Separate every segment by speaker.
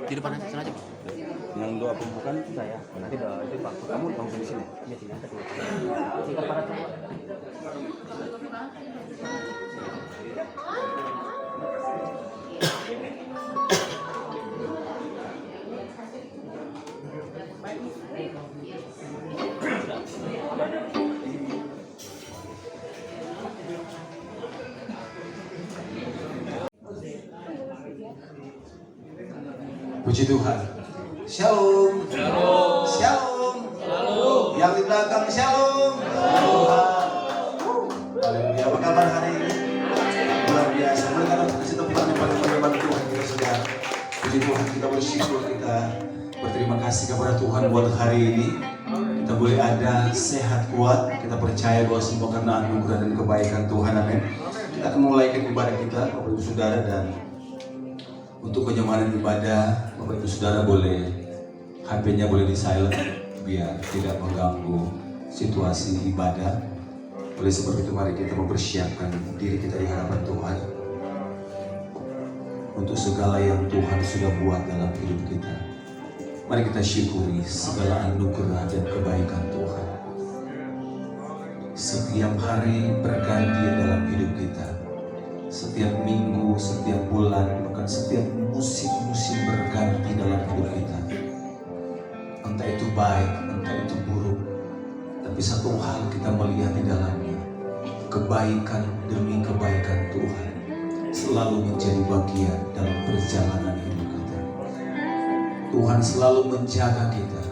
Speaker 1: Di depan aja, sana aja.
Speaker 2: Yang doa pembukaan itu saya. Nanti doa itu Pak. Kamu langsung di sini. Iya, sini aja dulu. Singkat padat.
Speaker 3: Puji Tuhan. Shalom. Shalom. Shalom. Shalom. Yang di belakang shalom. Tuhan. Haleluya. Apa kabar hari ini? Luar biasa. Boleh kita kasih tepukan yang paling berhebat Tuhan kita sudah. Puji Tuhan, kita bersyukur, kita berterima kasih kepada Tuhan buat hari ini. Kita boleh ada sehat kuat. Kita percaya bahwa semua karena anugerah dan kebaikan Tuhan. Amin. Kita akan memulaikan ibadah kita, Bapak Ibu Saudara, dan untuk kenyamanan ibadah, Bapak Ibu Saudara boleh HP-nya boleh di silent biar tidak mengganggu situasi ibadah. Oleh sebab itu mari kita mempersiapkan diri kita di hadapan Tuhan untuk segala yang Tuhan sudah buat dalam hidup kita. Mari kita syukuri segala anugerah dan kebaikan Tuhan. Setiap hari berganti dalam hidup kita. Setiap minggu, setiap bulan, bahkan setiap musim-musim berganti dalam hidup kita. Entah itu baik, entah itu buruk, tapi satu hal kita melihat di dalamnya, kebaikan demi kebaikan Tuhan selalu menjadi bagian dalam perjalanan hidup kita. Tuhan selalu menjaga kita,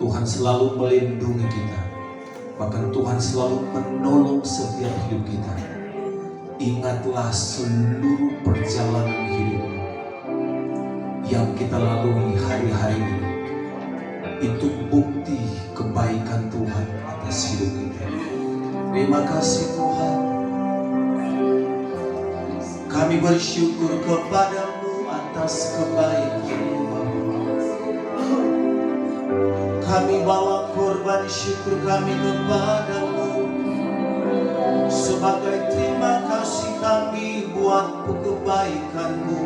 Speaker 3: Tuhan selalu melindungi kita, bahkan Tuhan selalu menolong setiap hidup kita. Ingatlah seluruh perjalanan hidup yang kita lalui hari-hari ini. Itu bukti kebaikan Tuhan atas hidup kita. Terima kasih Tuhan. Kami bersyukur kepadamu atas kebaikan-Mu. Kami bawa korban syukur kami kepadamu. Sebagai terima kasih kami buat kebaikan-Mu.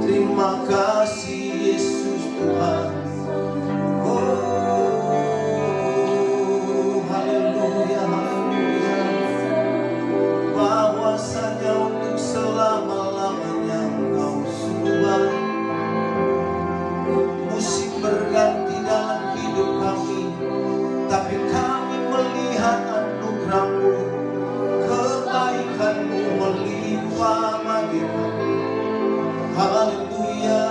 Speaker 3: Terima kasih Yesus Tuhan. Oh, haleluya, haleluya. Bahwasanya untuk selama-lamanya Engkau sudah baik. Musim berganti dalam hidup kami, tapi kami melihat anugerah-Mu, kebaikan-Mu melimpah bagi kami. Haleluya.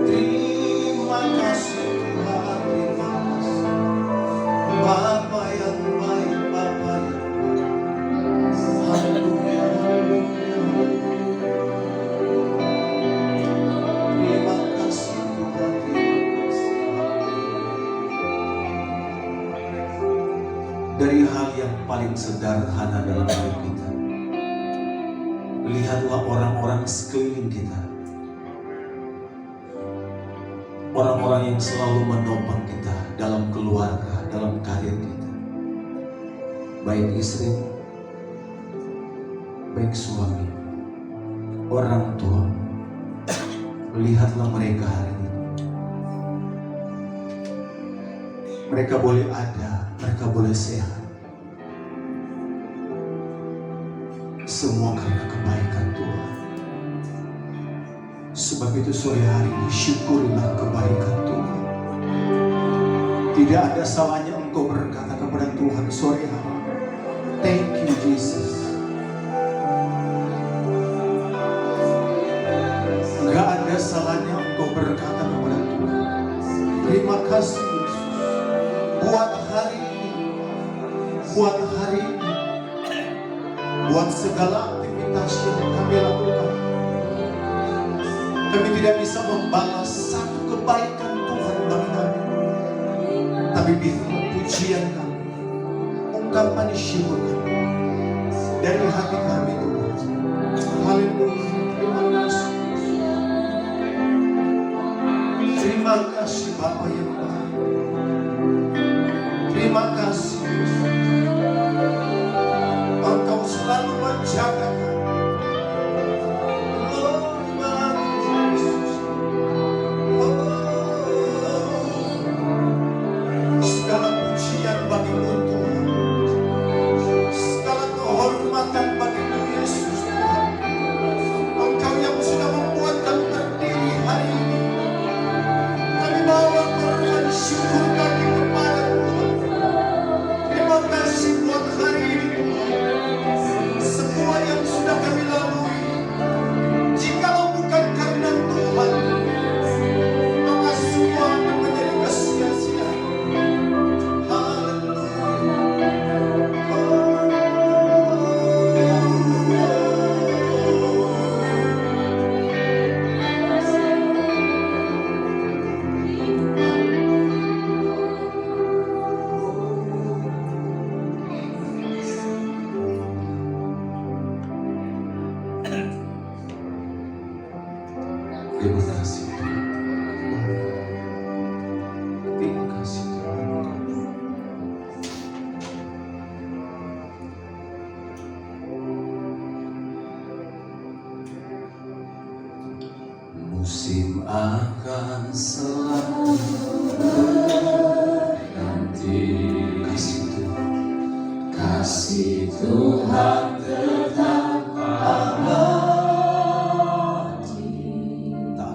Speaker 3: Terima kasih Tuhan, terima kasih Bapa yang baik, Bapa yang baik. Haleluya, haleluya. Terima kasih Tuhan, terima kasih. Dari hal yang paling sederhana dalam hidup kita, lihatlah orang-orang sekeliling kita, orang-orang yang selalu menopang kita dalam keluarga, dalam karir kita, baik istri, baik suami, orang tua. Lihatlah mereka hari ini. Mereka boleh ada, mereka boleh sehat. Semua karena kebaikan Tuhan.
Speaker 4: Sebab itu sore hari ini syukurilah kebaikan Tuhan. Tidak ada salahnya engkau berkata kepada Tuhan sore hari, thank you Jesus. Gak ada salahnya engkau berkata kepada Tuhan, terima kasih Yesus buat hari ini, buat hari ini, buat segala aktivitas yang kami lakukan. Kami tidak bisa membalas satu kebaikan Tuhan bagi kami, tapi biarlah pujian kami, ungkapan syukur kami dari hati kami Tuhan. Haleluya. Terima kasih Bapa yang baik. Terima kasih Yesus. Engkau selalu menjaga kami. Segala pujian bagimu Tuhan. Segala kehormatan bagimu Yesus Tuhan. Engkau yang sudah membuat kami berdiri hari ini. Kami bawa korban syukur kami kepada Tuhan. Terima kasih buat hari ini Tuhan. Semua yang sudah kami lalui, jikalau bukan karena Tuhan, maka semua akan menjadi kesia-sia. Terima kasih Tuhan. Terima kasih Tuhan.
Speaker 3: Musim akan selalu berganti. Kasih Tuhan tetap abadi. Tak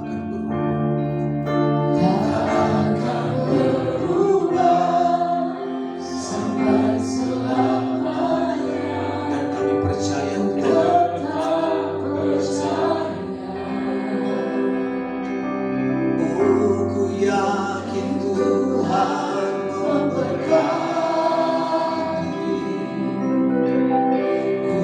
Speaker 3: akan berubah sampai selamanya. Dan kami percaya tetap percaya. Ku yakin Tuhan memberkati. Ku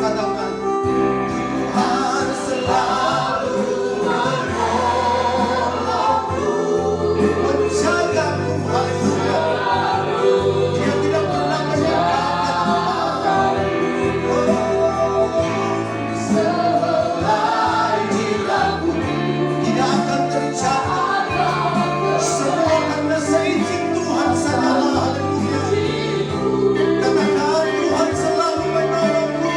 Speaker 4: katakan, Tuhan selalu menolongku, menjagaku, haleluya. Dia tidak pernah meninggalkan selai diraku, tidak akan terjadi. Semua karena seizin Tuhan sajalah, haleluya. Katakan, Tuhan selalu menolongku,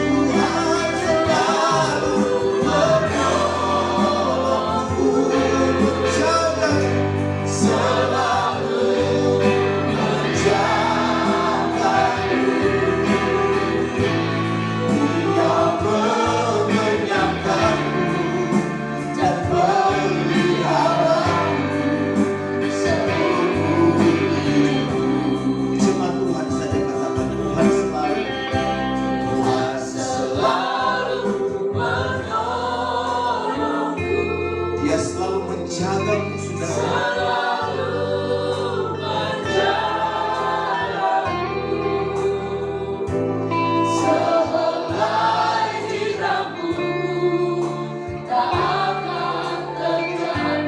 Speaker 4: Tuhan selalu menolongku, menjaga, selalu menjaga. Dia mengenyangkanku dan meliharaku seumur hidupku. Cuma Tuhan saja katakan, Tuhan selalu menolongku. Dia selalu menjagaku, saudara.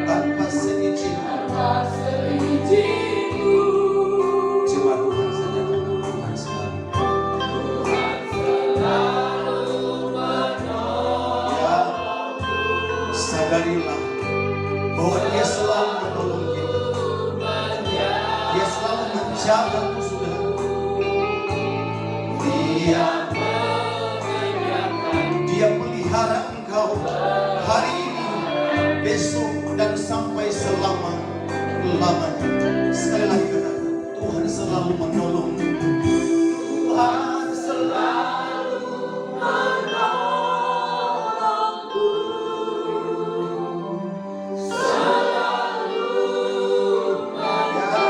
Speaker 4: Tanpa seizin, cuma Tuhan saja katakan, Tuhan selalu. Ya, sadarilah bahwa Dia selalu menolong kita. Dia selalu menjagamu, saudara. Dia pelihara engkau hari ini, besok, dan sampai selama-lamanya. Sekali lagi katakan, Tuhan selalu menolong. Tuhan selalu menolongku. Selalu menjaga.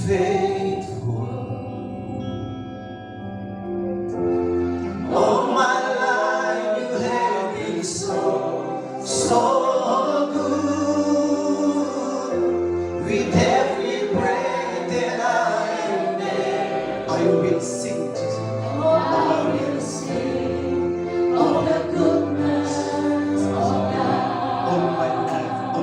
Speaker 3: faithful. All my life you have been so good. With every breath that I am there, I will sing, Jesus.
Speaker 5: Oh, I will sing of the goodness of God.
Speaker 3: All my life,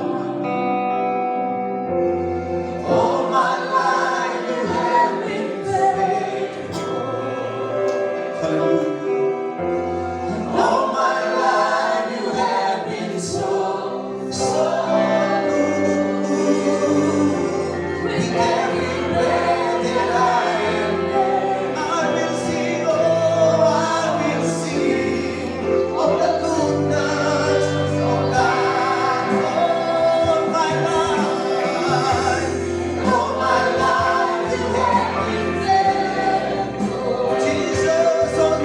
Speaker 3: all my life you have been faithful. Hallelujah. All my life you have been so good. With every breath that I am, I will sing, oh, I will sing of the goodness of God. All my life you have been faithful. Jesus, all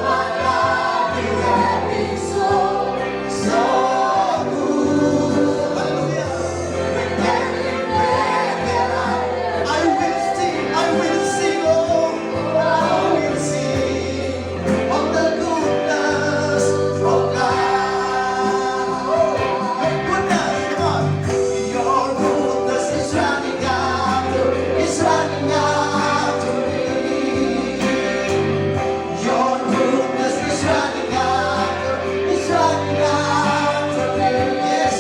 Speaker 3: my life you have been so good. Hallelujah. With every breath that I will sing, oh, I will sing of the goodness of God. Your goodness is running after me. Your goodness is running after me. Yes,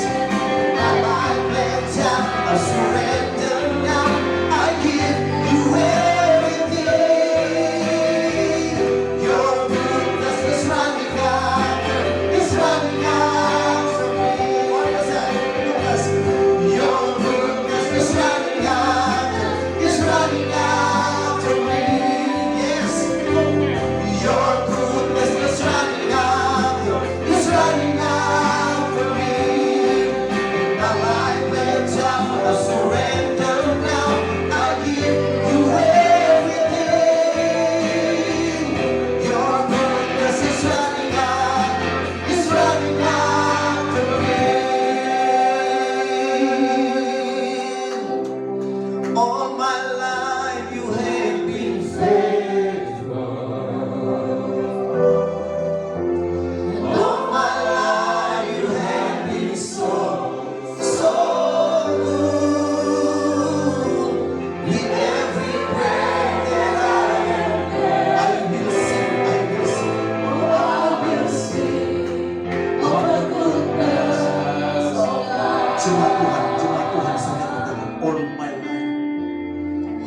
Speaker 3: my life laid down, I surrender now. I give you everything. Your goodness is running after me. What was that? Lucas. Your goodness is running after me. Yes. Your goodness is running after me. My life laid down, I surrender now. I give you everything. Your goodness is running after me. All my life you have been faithful. All my life you have been so good. With every breath that I am, I will sing,
Speaker 5: Oh, I will sing of the goodness of God.
Speaker 3: Cuma Tuhan saja berkata, all my life.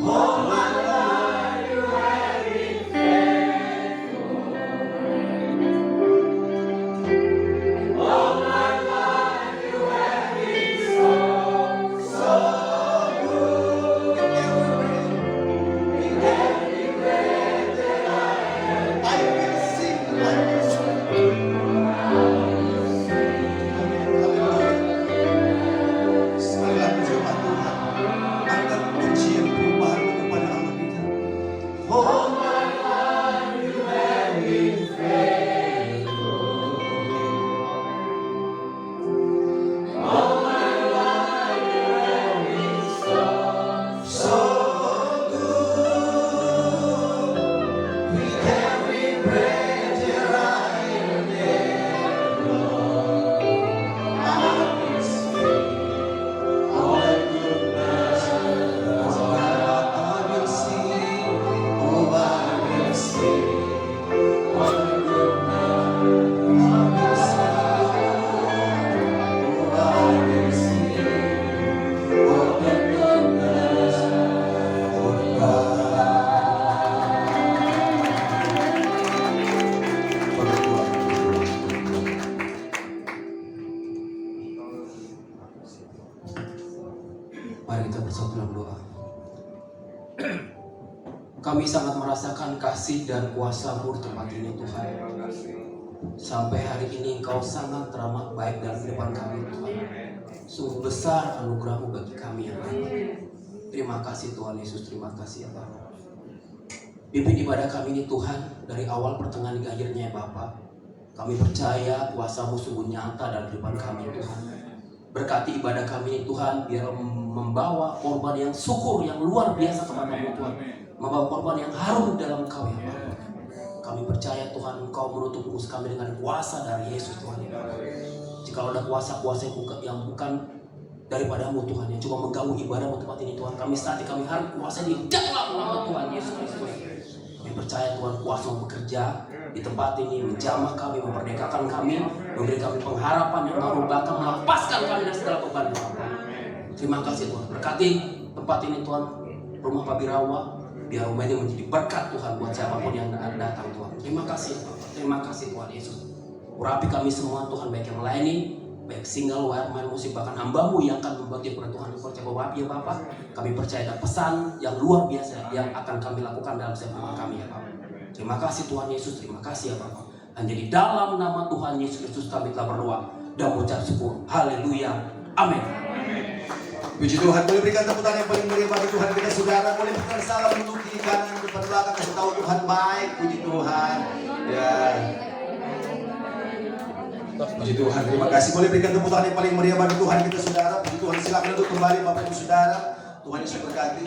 Speaker 3: All my life you have been faithful. All my life you have been so good. With every breath that I am, I will sing. Sekali lagi jemaat Tuhan, angkat pujian perubahan kepada Allah kita. All my life you have been faithful. All my life you have been so good. With every breath that I am there, Lord, I will sing all the goodness of God. I will sing, oh, I will sing all the goodness. I will sing, oh, I will sing all the goodness of God. Mari kita bersatu dalam doa. Kami sangat merasakan kasih dan kuasa-Mu di tempat ini, Tuhan. Sampai hari ini Engkau sangat teramat baik dalam kehidupan kami, Tuhan. Sungguh besar anugerah-Mu bagi kami, ya Bapa. Terima kasih Tuhan Yesus, terima kasih ya Bapa. Pimpin ibadah kami ini Tuhan, dari awal pertengahan hingga akhirnya ya Bapa. Kami percaya kuasa-Mu sungguh nyata dalam kehidupan kami, Tuhan.
Speaker 6: Berkati ibadah kami ini Tuhan, biar membawa korban yang syukur yang luar biasa kepada-Mu Tuhan. Membawa korban yang harum dalam Engkau ya Bapa. Kami percaya Tuhan Engkau menutup musuh kami dengan kuasa dari Yesus Tuhan ya Bapa. Jika ada kuasa-kuasa yang bukan daripada-Mu Tuhan, yang cuma mengganggu ibadah-Mu tempat ini Tuhan, kami saat ini kami harus kuasa di dalam nama Tuhan Yesus Kristus. Kami percaya Tuhan kuasa bekerja di tempat ini, menjamah kami, memerdekakan kami, memberi kami pengharapan yang merubahkan, melepaskan kami dari segala beban Tuhan. Terima kasih Tuhan. Berkati tempat ini Tuhan, rumah Pak Birawa, biar rumah ini menjadi berkat Tuhan buat siapapun yang datang Tuhan. Terima kasih Tuhan. Terima kasih Tuhan Yesus. Urapi kami semua Tuhan, baik yang melayani, baik single, wire, main musik, bahkan hamba-Mu yang akan membagian kepada Tuhan. Percaya urapi ya Bapak. Kami percaya ada pesan yang luar biasa yang akan kami lakukan dalam setiap rumah kami ya Bapak. Terima kasih Tuhan Yesus, terima kasih ya Bapak. Hanya di dalam nama Tuhan Yesus Kristus kami telah berdoa dan mengucap syukur. Haleluya. Amin.
Speaker 4: Puji Tuhan, boleh berikan tepuk tangan yang paling meriah bagi Tuhan kita saudara. Boleh berikan salam untuk kiri kanan depan belakang, kasih tahu Tuhan baik. Puji Tuhan. Ya. Puji Tuhan, terima kasih. Boleh berikan tepuk tangan yang paling meriah bagi Tuhan kita saudara. Puji Tuhan, silakan duduk kembali Bapak Ibu Saudara. Tuhan Yesus berkati.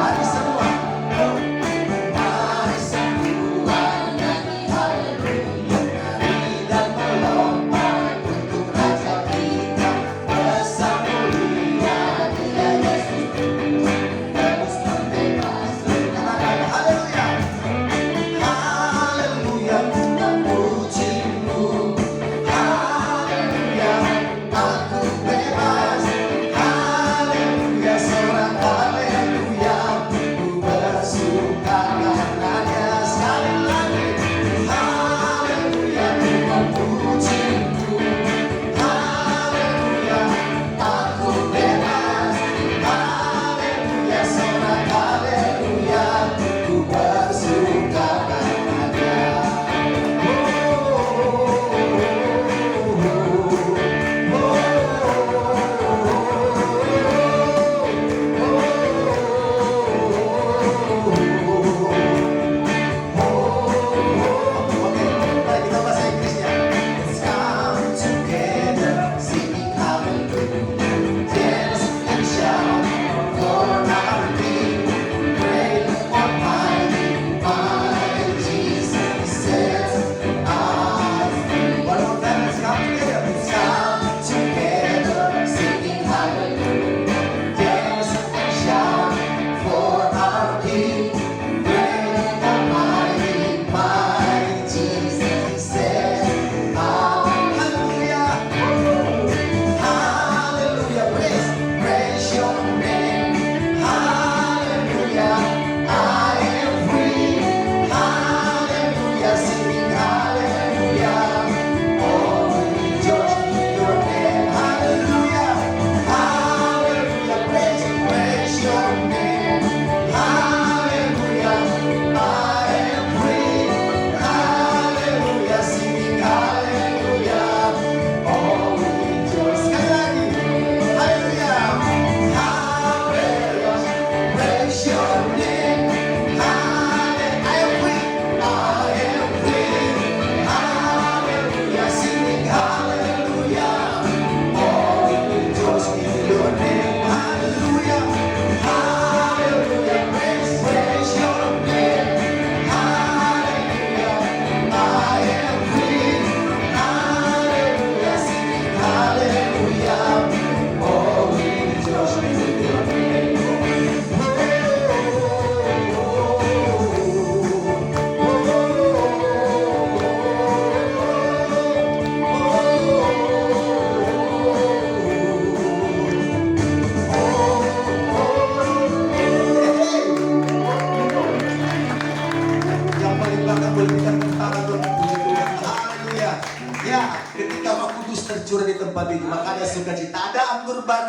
Speaker 4: Mari semua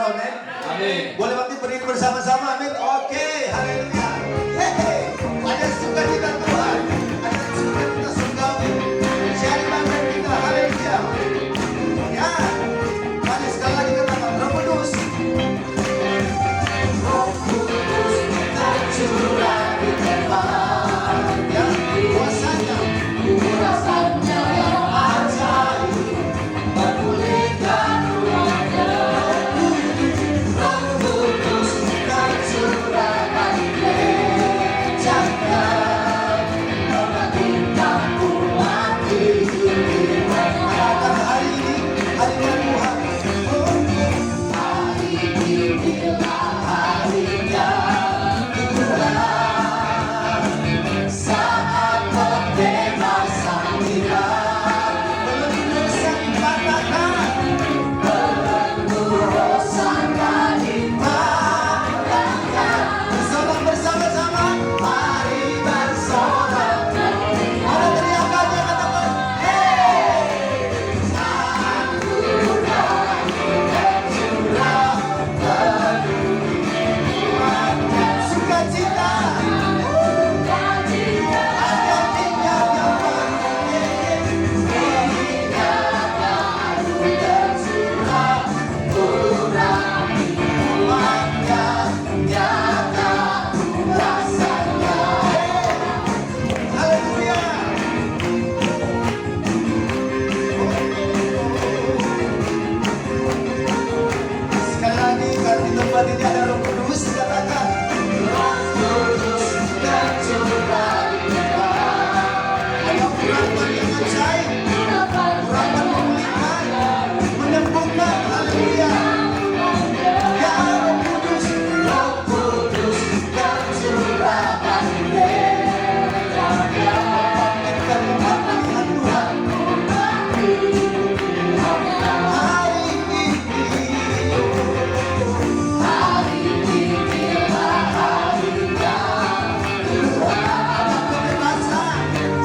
Speaker 4: amin. Boleh waktu berdiri bersama-sama, amin. Oke, haleluya. Hehe, ada sukacita Tuhan, ada sukacita surgawi. Siapa Tuhan kita, haleluya. Ya, mari sekali lagi katakan Roh Kudus. Roh Kudus tercurah di tempat. Ya, kuasanya yang ajaib, memulihkan ruangnya. Roh Kudus tercurah di gereja-Nya, membangkitkan umat hidup di katakan hari ini, hari Tuhan. Hari inilah harinya Tuhan, saat pembebasan kita. Belenggu dosa dipatahkan, belenggu dosa dipatahkan. Bersorak bersama-sama, mari bersorak. Ada teriakannya, katakan, hey! Anugerah tercurah penuhi umatnya. Sukacita, ada minyak yang baru, minyak baru tercurah, urapi umatnya, nyata kuasanya. Haleluya. Sekali lagi, karena di tempat ini ada Roh Kudus, katakan Roh Kudus tercurah di tempat. Ada urapan yang ajaib, urapan memulihkan, menyembuhkan, haleluya. Ya Roh Kudus tercurah di gereja-Nya, membangkitkan umat melihat Tuhan. Hari inilah harinya Tuhan, pembebasan,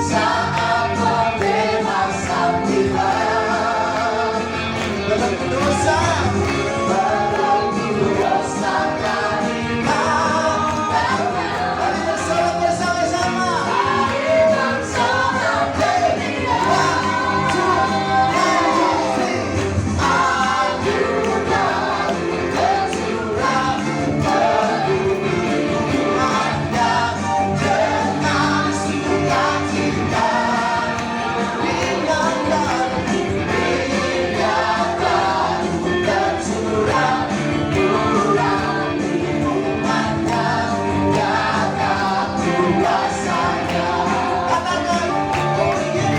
Speaker 4: saat pembebasan tiba. Belenggu dosa dipatahkan. Mari bersorak bersama-sama. Mari bersorak, hey! 1, 2, 3. Anugerah tercurah penuhi umatnya dengan sukacita. Minyak baru tercurah, urapi umatnya, nyata kuasanya. Katakan, oh iya,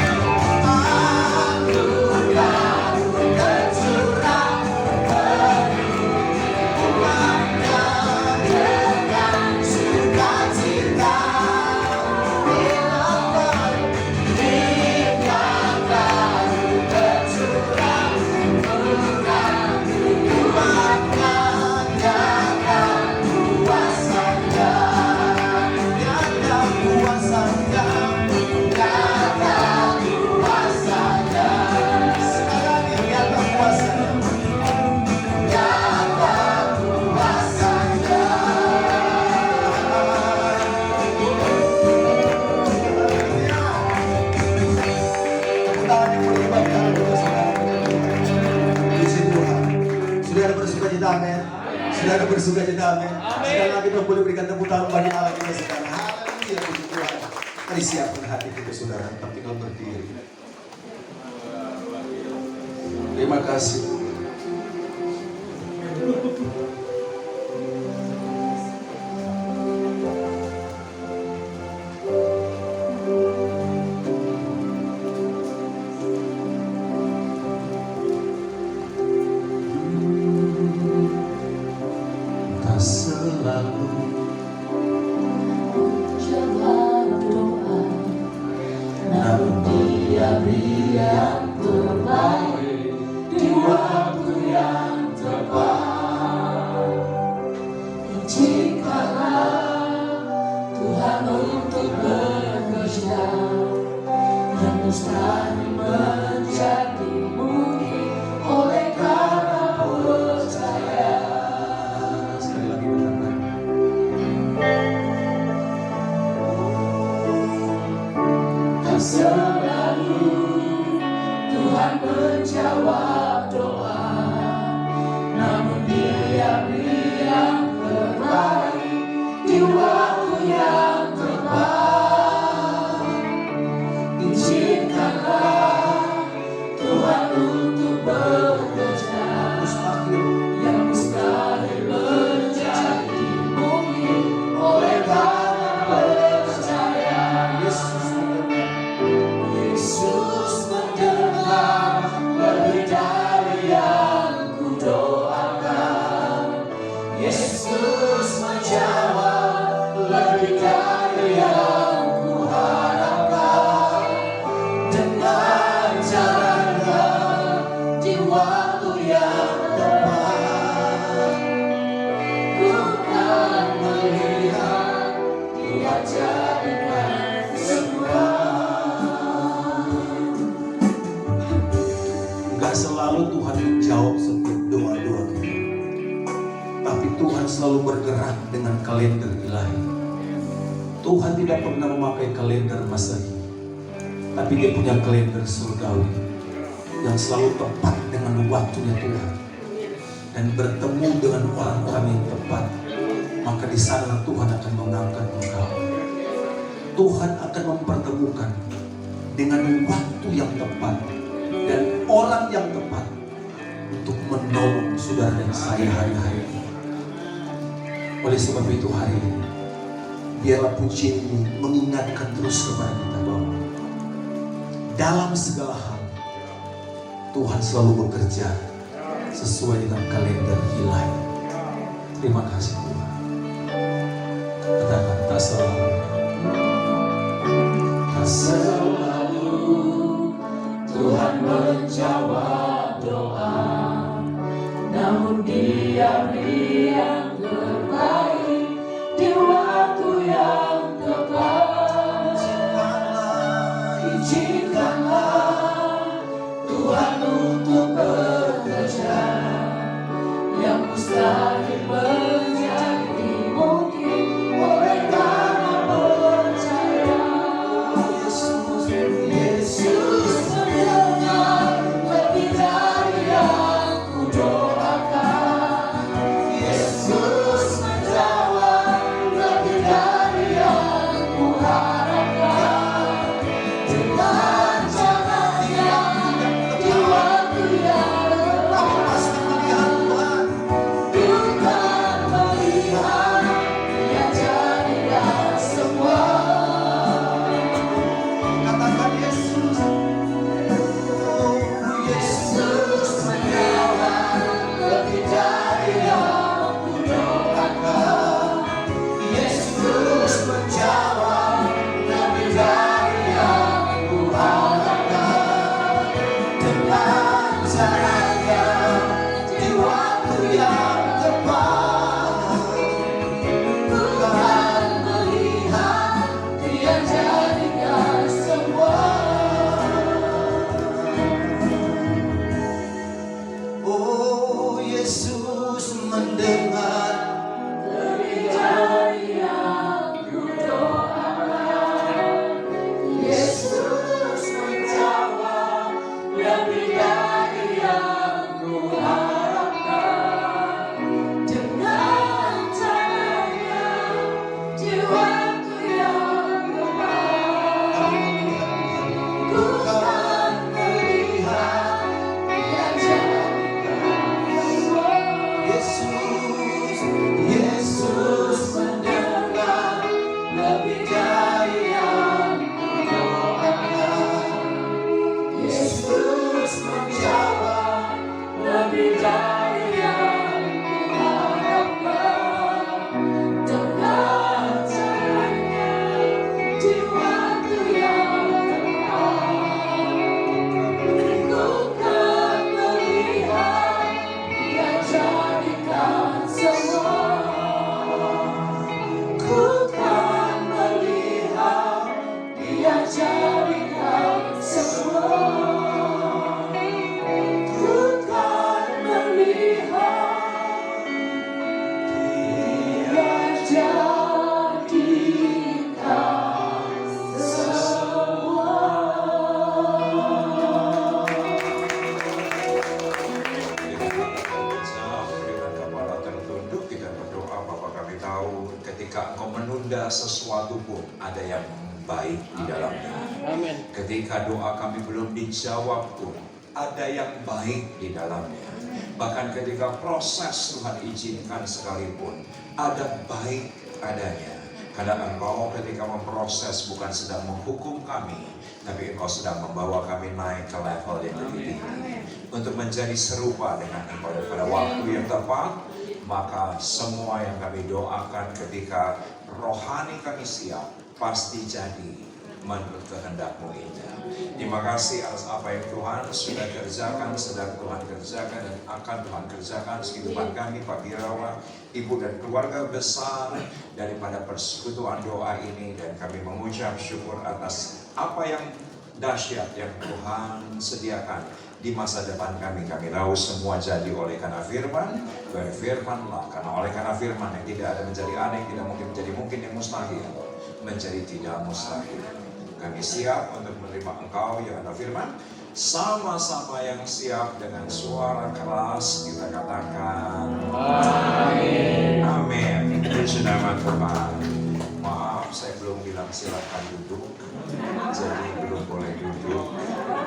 Speaker 4: anugerah tercurah penuhi umatnya dengan sukacita. Minyak baru tercurah, urapi umatnya, nyata kuasanya. Nyata kuasanya, nyata kuasanya. Sekali lagi, nyata kuasanya, nyata kuasanya. Tepuk tangan yang boleh dibanggakan untuk saudara. Puji Tuhan. Saudara bersukacita, amin. Saudara bersukacita, amin. Sekali lagi dong boleh berikan tepuk tangan bagi Allah kita sekarang. Haleluya, puji Tuhan. Mari siapkan hati kita saudara, tetap tinggal berdiri. Terima kasih. Tak selalu
Speaker 5: Jawab doa,
Speaker 3: namun
Speaker 5: Dia beri yang terbaik di waktu yang tepat. Izinkanlah Tuhan untuk bekerja yang mustahil menjadi mungkin oleh karena percaya. hari yang terbaik, di waktu yang tepat. Izinkanlah Tuhan untuk bekerja yang mustahil menjadi mungkin oleh karena percaya. Yesus mendengar lebih dari yang kudoakan. Yesus menjawab lebih dari yang kuharapkan. Dengan caranya di waktu yang tepat, ku kan melihat Dia jadikan semua.
Speaker 3: Gak selalu Tuhan menjawab setiap doa-doa kita, tapi Tuhan selalu bergerak dengan kalender ilahi. Tuhan tidak pernah memakai kalender Masehi, tapi Dia punya kalender surgawi yang selalu tepat dengan waktunya Tuhan dan bertemu dengan orang-orang yang tepat. Maka di sana Tuhan akan mengangkat engkau. Tuhan akan mempertemukan dengan waktu yang tepat dan orang yang tepat untuk menolong saudara dan saya hari-hari ini. Oleh sebab itu hari ini, biarlah pujian ini mengingatkan terus kepada kita bahwa dalam segala hal Tuhan selalu bekerja sesuai dengan kalender ilahi. Terima kasih Tuhan. Katakan tak selalu.
Speaker 5: Tak selalu Tuhan menjawab doa, namun di hari yang terbaik, di waktu yang tepat. Izinkanlah Tuhan untuk bekerja yang mustahil menjadi mungkin oleh karena percaya. Yesus mendengar lebih dari yang kudoakan.
Speaker 3: ketika engkau menunda sesuatu pun ada yang baik di dalamnya. Ketika doa kami belum dijawab pun ada yang baik di dalamnya. Bahkan ketika proses Tuhan izinkan sekalipun ada baik adanya. Karena engkau ketika memproses bukan sedang menghukum kami, tapi engkau sedang membawa kami naik ke level yang lebih tinggi untuk menjadi serupa dengan engkau. Dan pada waktu yang tepat, maka semua yang kami doakan ketika rohani kami siap pasti jadi menurut kehendak-Mu indah. Terima kasih atas apa yang Tuhan sudah kerjakan, sedang Tuhan kerjakan, dan akan Tuhan kerjakan kehidupan kami, Pak Birawa, ibu dan keluarga besar daripada persekutuan doa ini. Dan kami mengucap syukur atas apa yang dahsyat yang Tuhan sediakan di masa depan kami. Kami tahu semua jadi oleh karena firman, berfirmanlah. Karena oleh karena firman yang tidak ada menjadi aneh, tidak mungkin menjadi mungkin, yang mustahil menjadi tidak mustahil. Kami siap untuk menerima Engkau yang ada firman. Sama-sama yang siap dengan suara keras kita katakan amin. Amin. Puji nama Tuhan. Maaf, saya belum bilang silakan duduk, jadi belum boleh duduk.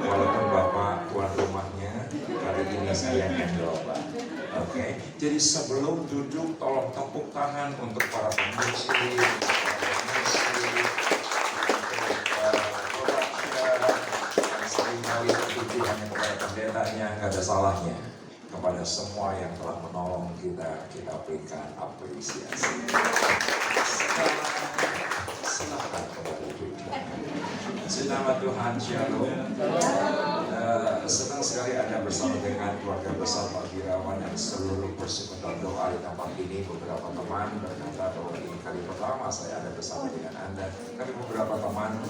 Speaker 3: Walaupun Bapak tuan rumahnya, kali ini saya handle, Pak. Oke. Jadi sebelum duduk, tolong tepuk tangan untuk para pemuji. Pendetanya nggak ada salahnya. Kepada semua yang telah menolong kita berikan apresiasi. Silakan kembali duduk. Nama Tuhan Shalom. Senang sekali Anda bersama dengan keluarga besar Pak Birawan dan seluruh persekutuan doa di tempat ini. Beberapa teman berkata bahwa ini kali pertama saya ada bersama dengan Anda. Tapi beberapa teman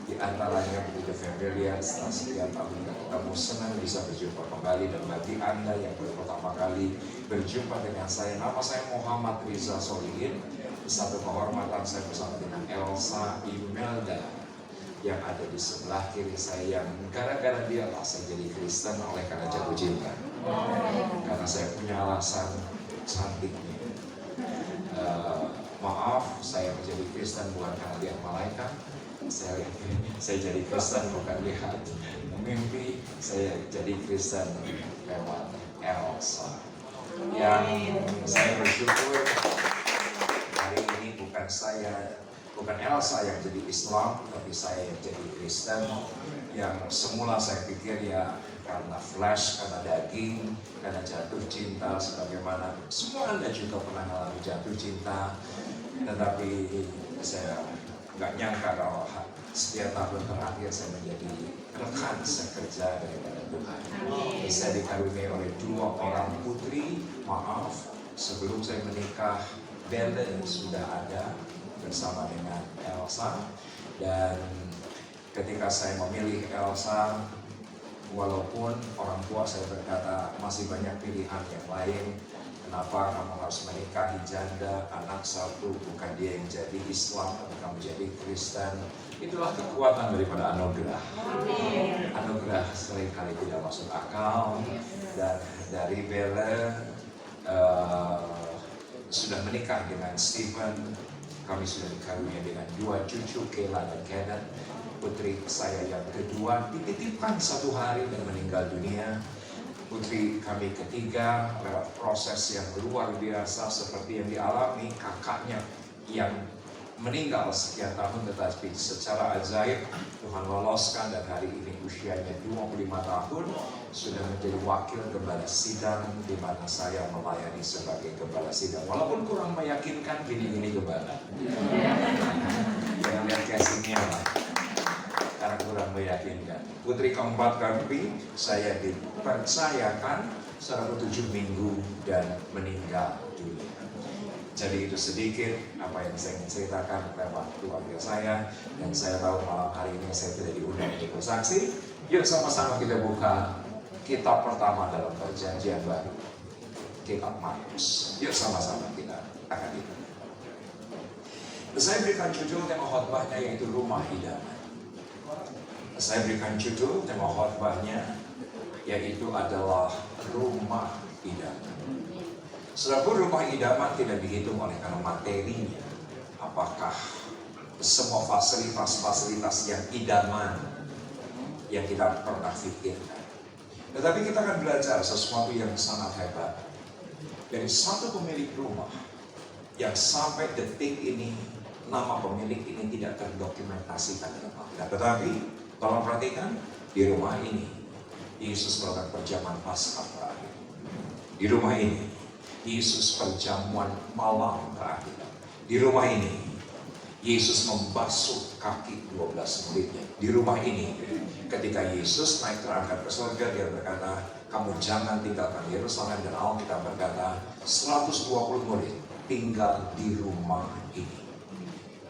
Speaker 3: di antaranya begitu familiar setelah sekian tahun ketemu, senang bisa berjumpa kembali. Dan bagi Anda yang baru pertama kali berjumpa dengan saya, nama saya Muhammad Riza Solihin. Satu kehormatan saya bersama dengan Elsa Imelda yang ada di sebelah kiri saya, yang gara-gara dialah saya jadi Kristen oleh karena jatuh cinta. Karena saya punya alasan cantiknya. Maaf, saya menjadi Kristen bukan karena dia malaikat. Saya jadi Kristen bukan lihat mimpi. Saya jadi Kristen lewat Elsa. Yang saya bersyukur hari ini bukan Elsa yang jadi Islam, tapi saya yang jadi Kristen. Yang semula saya pikir ya karena flesh, karena daging, karena jatuh cinta, sebagaimana semua Anda juga pernah mengalami jatuh cinta. Tetapi saya nggak nyangka kalau setiap tahun terakhir saya menjadi rekan sekerja daripada Tuhan. Saya dikaruniai oleh 2 orang putri. Maaf, sebelum saya menikah, Bella sudah ada bersama dengan Elsa. Dan ketika saya memilih Elsa, walaupun orang tua saya berkata masih banyak pilihan yang lain, kenapa kamu harus menikahi janda, anak satu, bukan dia yang jadi Islam, tapi kamu jadi Kristen. Itulah kekuatan daripada anugerah. Anugerah seringkali tidak masuk akal. Dan dari Bella sudah menikah dengan Stephen, kami sudah dikaruniai dengan 2 cucu, Kayla dan Kenneth. Putri saya yang kedua dititipkan satu hari dan meninggal dunia. Putri kami ketiga lewat proses yang luar biasa seperti yang dialami kakaknya yang meninggal sekian tahun, tetapi secara ajaib Tuhan loloskan dan hari ini usianya 25 tahun sudah menjadi wakil gembala sidang, di mana saya melayani sebagai gembala sidang. Walaupun kurang meyakinkan gini-gini gembala. Jangan lihat casingnya lah, karena kurang meyakinkan. Putri keempat kami saya dipercayakan selama 7 minggu dan meninggal dunia. Jadi itu sedikit apa yang saya ingin ceritakan lewat keluarga saya. Dan saya tahu malam hari ini saya tidak diundang untuk bersaksi. Yuk sama-sama kita buka kitab pertama dalam perjanjian baru, kitab Markus. Yuk sama-sama kita akan itu. Saya berikan judul tema khotbahnya yaitu Rumah Idaman. Saya berikan judul tema khotbahnya yaitu adalah Rumah Idaman.
Speaker 7: Saudaraku, rumah idaman tidak dihitung oleh karena materinya. Apakah semua fasilitas yang idaman yang kita pernah pikirkan. Tetapi kita akan belajar sesuatu yang sangat hebat. Dari satu pemilik rumah yang sampai detik ini nama pemilik ini tidak terdokumentasikan dalam Alkitab. Tetapi tolong perhatikan, di rumah ini Yesus melakukan perjamuan Paskah terakhir. Di rumah ini Yesus perjamuan malam terakhir. Di rumah ini Yesus membasuh kaki 12 muridnya. Di rumah ini ketika Yesus naik terangkat ke surga, dia berkata, kamu jangan tinggalkan Yerusalem, dan Alkitab berkata 120 murid tinggal di rumah ini.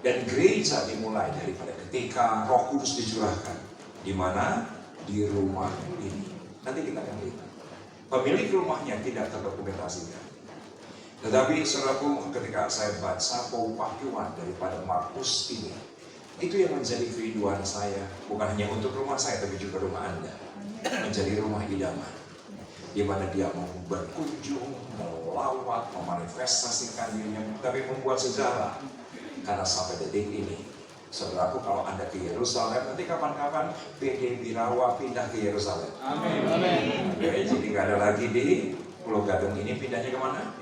Speaker 7: Dan gereja dimulai daripada ketika Roh Kudus dicurahkan. Di mana? Di rumah ini. Nanti kita akan lihat. Pemilik rumahnya tidak terdokumentasikan. Tetapi saudaraku, ketika saya baca pewahyuan daripada Markus ini, itu yang menjadi kerinduan saya, bukan hanya untuk rumah saya, tapi juga rumah Anda. Menjadi rumah idaman, di mana dia mau berkunjung, melawat, memanifestasikan dirinya, tapi membuat sejarah. Karena sampai detik ini, saudaraku, kalau Anda ke Yerusalem, nanti kapan-kapan PD Birawa pindah ke Yerusalem. Amin. Amin. Jadi nggak ada lagi di Pulau Gadung ini, pindahnya kemana?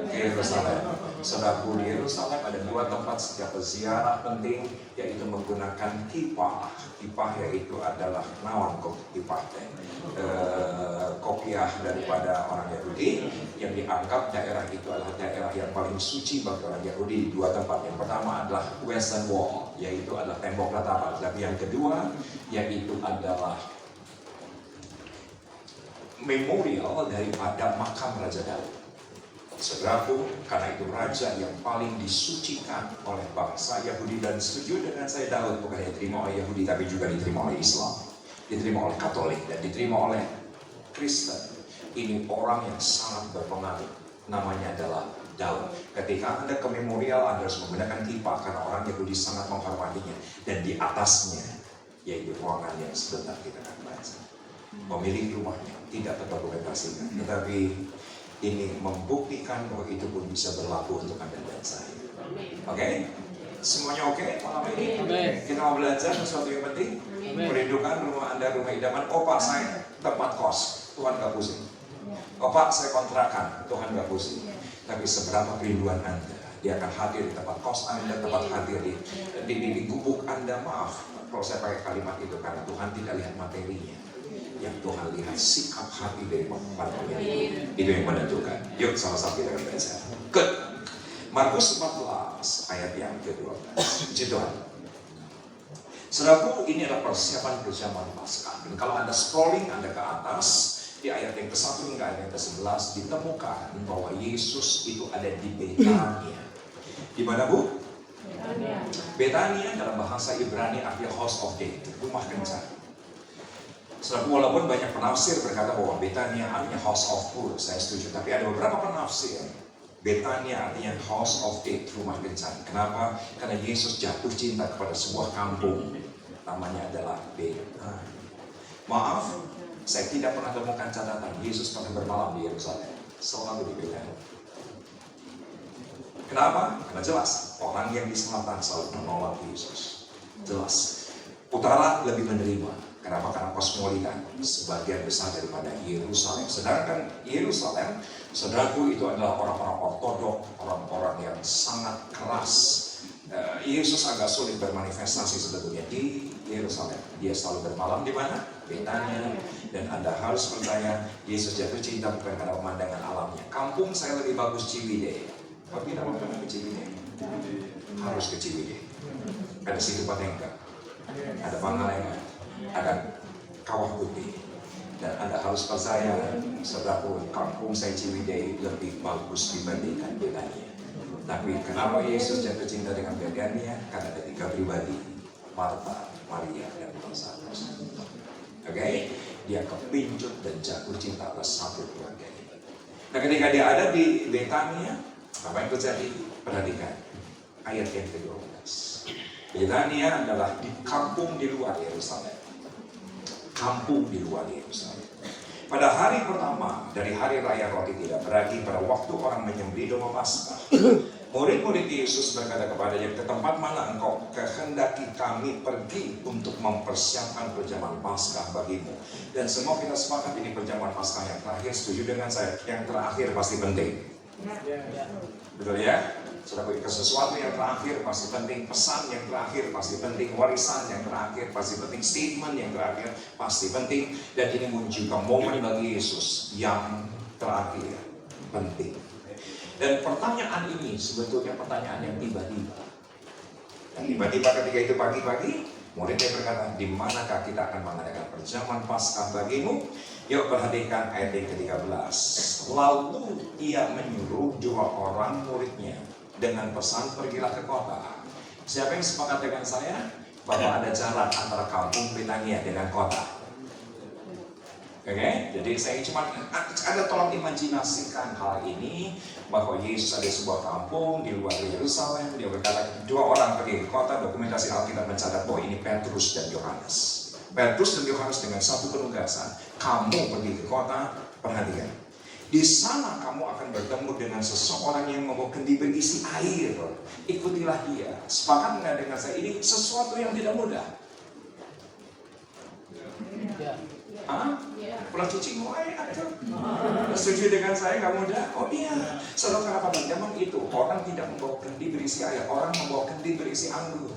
Speaker 7: Ke Yerusalem. Saudaraku, di Yerusalem ada 2 tempat setiap ziarah penting, yaitu menggunakan kipah. Kipah yaitu adalah naon kipah, kopiah daripada orang Yahudi, yang dianggap daerah itu adalah daerah yang paling suci bagi orang Yahudi di 2 tempat. Yang pertama adalah Western Wall, yaitu adalah tembok ratapan. Dan yang kedua yaitu adalah memorial daripada makam Raja Daud. Saudaraku, karena itu raja yang paling disucikan oleh bangsa Yahudi, dan setuju dengan saya, Daud bukan hanya diterima oleh Yahudi tapi juga diterima oleh Islam, diterima oleh Katolik, dan diterima oleh Kristen. Ini orang yang sangat berpengaruh, namanya adalah Daud. Ketika Anda ke memorial, Anda harus menggunakan kipah karena orang Yahudi sangat menghormatinya. Dan di atasnya yaitu ruangan yang sebentar kita akan baca. Pemilik rumahnya tidak terdokumentasikan, tetapi ini membuktikan bahwa itu pun bisa berlaku untuk Anda dan saya. Oke? Semuanya oke malam ini? Kita mau belajar sesuatu yang penting. Merindukan rumah Anda, rumah idaman. Oh Pak, saya tempat kos, Tuhan gak pusing. Oh Pak, saya kontrakan, Tuhan gak pusing. Tapi seberapa kerinduan Anda, dia akan hadir di tempat kos Anda, tempat hadir di gubuk Anda. Maaf kalau saya pakai kalimat itu, karena Tuhan tidak lihat materinya. Yang Tuhan lihat sikap hati dari para pemilik. Itu yang menentukan. Yuk sama-sama kita akan baca. Good. Markus 14 ayat yang ke-12. Puji Tuhan. Saudaraku, ini adalah persiapan perjamuan Paskah. Dan kalau Anda scrolling, Anda ke atas, di ayat yang ke-1 hingga ayat yang ke-11 ditemukan bahwa Yesus itu ada di Betania. Di mana, Bu? Betania dalam bahasa Ibrani artinya house of death, rumah kencan. Saudara, walaupun banyak penafsir berkata bahwa Betania artinya house of poor, saya setuju. Tapi ada beberapa penafsir, Betania artinya house of death, rumah kencan. Kenapa? Karena Yesus jatuh cinta kepada sebuah kampung, namanya adalah Betania. Maaf, saya tidak pernah temukan catatan Yesus pernah bermalam di Yerusalem, selalu di Betania. Kenapa? Karena jelas, orang yang di selatan selalu menolak Yesus. Jelas, utara lebih menerima. Kenapa? Karena kosmopolitan, sebagian besar daripada Yerusalem. Sedangkan Yerusalem, saudaraku, itu adalah orang-orang ortodok, orang-orang yang sangat keras. Yesus agak sulit bermanifestasi sebetulnya di Yerusalem. Dia selalu bermalam di mana? Betania. Dan Anda harus percaya, Yesus jatuh cinta bukan karena pemandangan alamnya. Kampung saya lebih bagus Ciwidey. Tapi tidak mau ke Ciwidey. Harus ke Ciwidey. Ada situ Patengka, ada Pangalengan, ada Kawah Putih, dan Anda harus percaya, saudaraku, kampung saya Ciwidey lebih bagus dibandingkan Betania. Tapi kenapa Yesus jatuh cinta dengan Betania? Karena ada 3 pribadi, Marta, Maria, dan Lazarus. Oke? Dia kepincut dan jatuh cinta atas satu keluarga ini. Nah, ketika dia ada di Betania, apa yang terjadi? Perhatikan ayat yang ke-12. Betania adalah di kampung di luar Yerusalem. Kampung di luar Yerusalem. Pada hari pertama dari hari raya roti tidak beragi, pada waktu orang menyembelih domba Paskah, murid-murid Yesus berkata kepadanya, ke tempat mana engkau kehendaki kami pergi untuk mempersiapkan perjamuan Paskah bagimu? Dan semua kita sepakat ini perjamuan Paskah yang terakhir. Setuju dengan saya? Yang terakhir pasti penting. Betul ya? Saudara, sesuatu yang terakhir pasti penting, pesan yang terakhir pasti penting, warisan yang terakhir pasti penting, statement yang terakhir pasti penting. Dan ini menunjukkan momen bagi Yesus yang terakhir penting. Dan pertanyaan ini sebetulnya pertanyaan yang tiba-tiba. Dan tiba-tiba ketika itu pagi-pagi, muridnya berkata, di manakah kita akan mengadakan perjamuan Paskah bagimu? Yuk perhatikan ayat yang ke-13. Lalu ia menyuruh 2 orang muridnya dengan pesan, pergilah ke kota. Siapa yang sepakat dengan saya bahwa ada jalan antara kampung Betania dengan kota? Oke, jadi saya cuma ada tolong imajinasikan hal ini, bahwa Yesus ada sebuah kampung di luar Yerusalem. Dia berkata 2 orang pergi ke kota. Dokumentasi Alkitab mencatat bahwa ini Petrus dan Yohanes. Petrus dan Yohanes dengan satu penugasan, kamu pergi ke kota, perhatikan. Di sana kamu akan bertemu dengan seseorang yang membawa kendi berisi air. Ikutilah dia. Sepakat nggak dengan saya? Ini sesuatu yang tidak mudah. Pulang cuci mulai ada tuh. Setuju dengan saya nggak mudah? Oh iya. Saudara, pada zaman itu orang tidak membawa kendi berisi air, orang membawa kendi berisi anggur.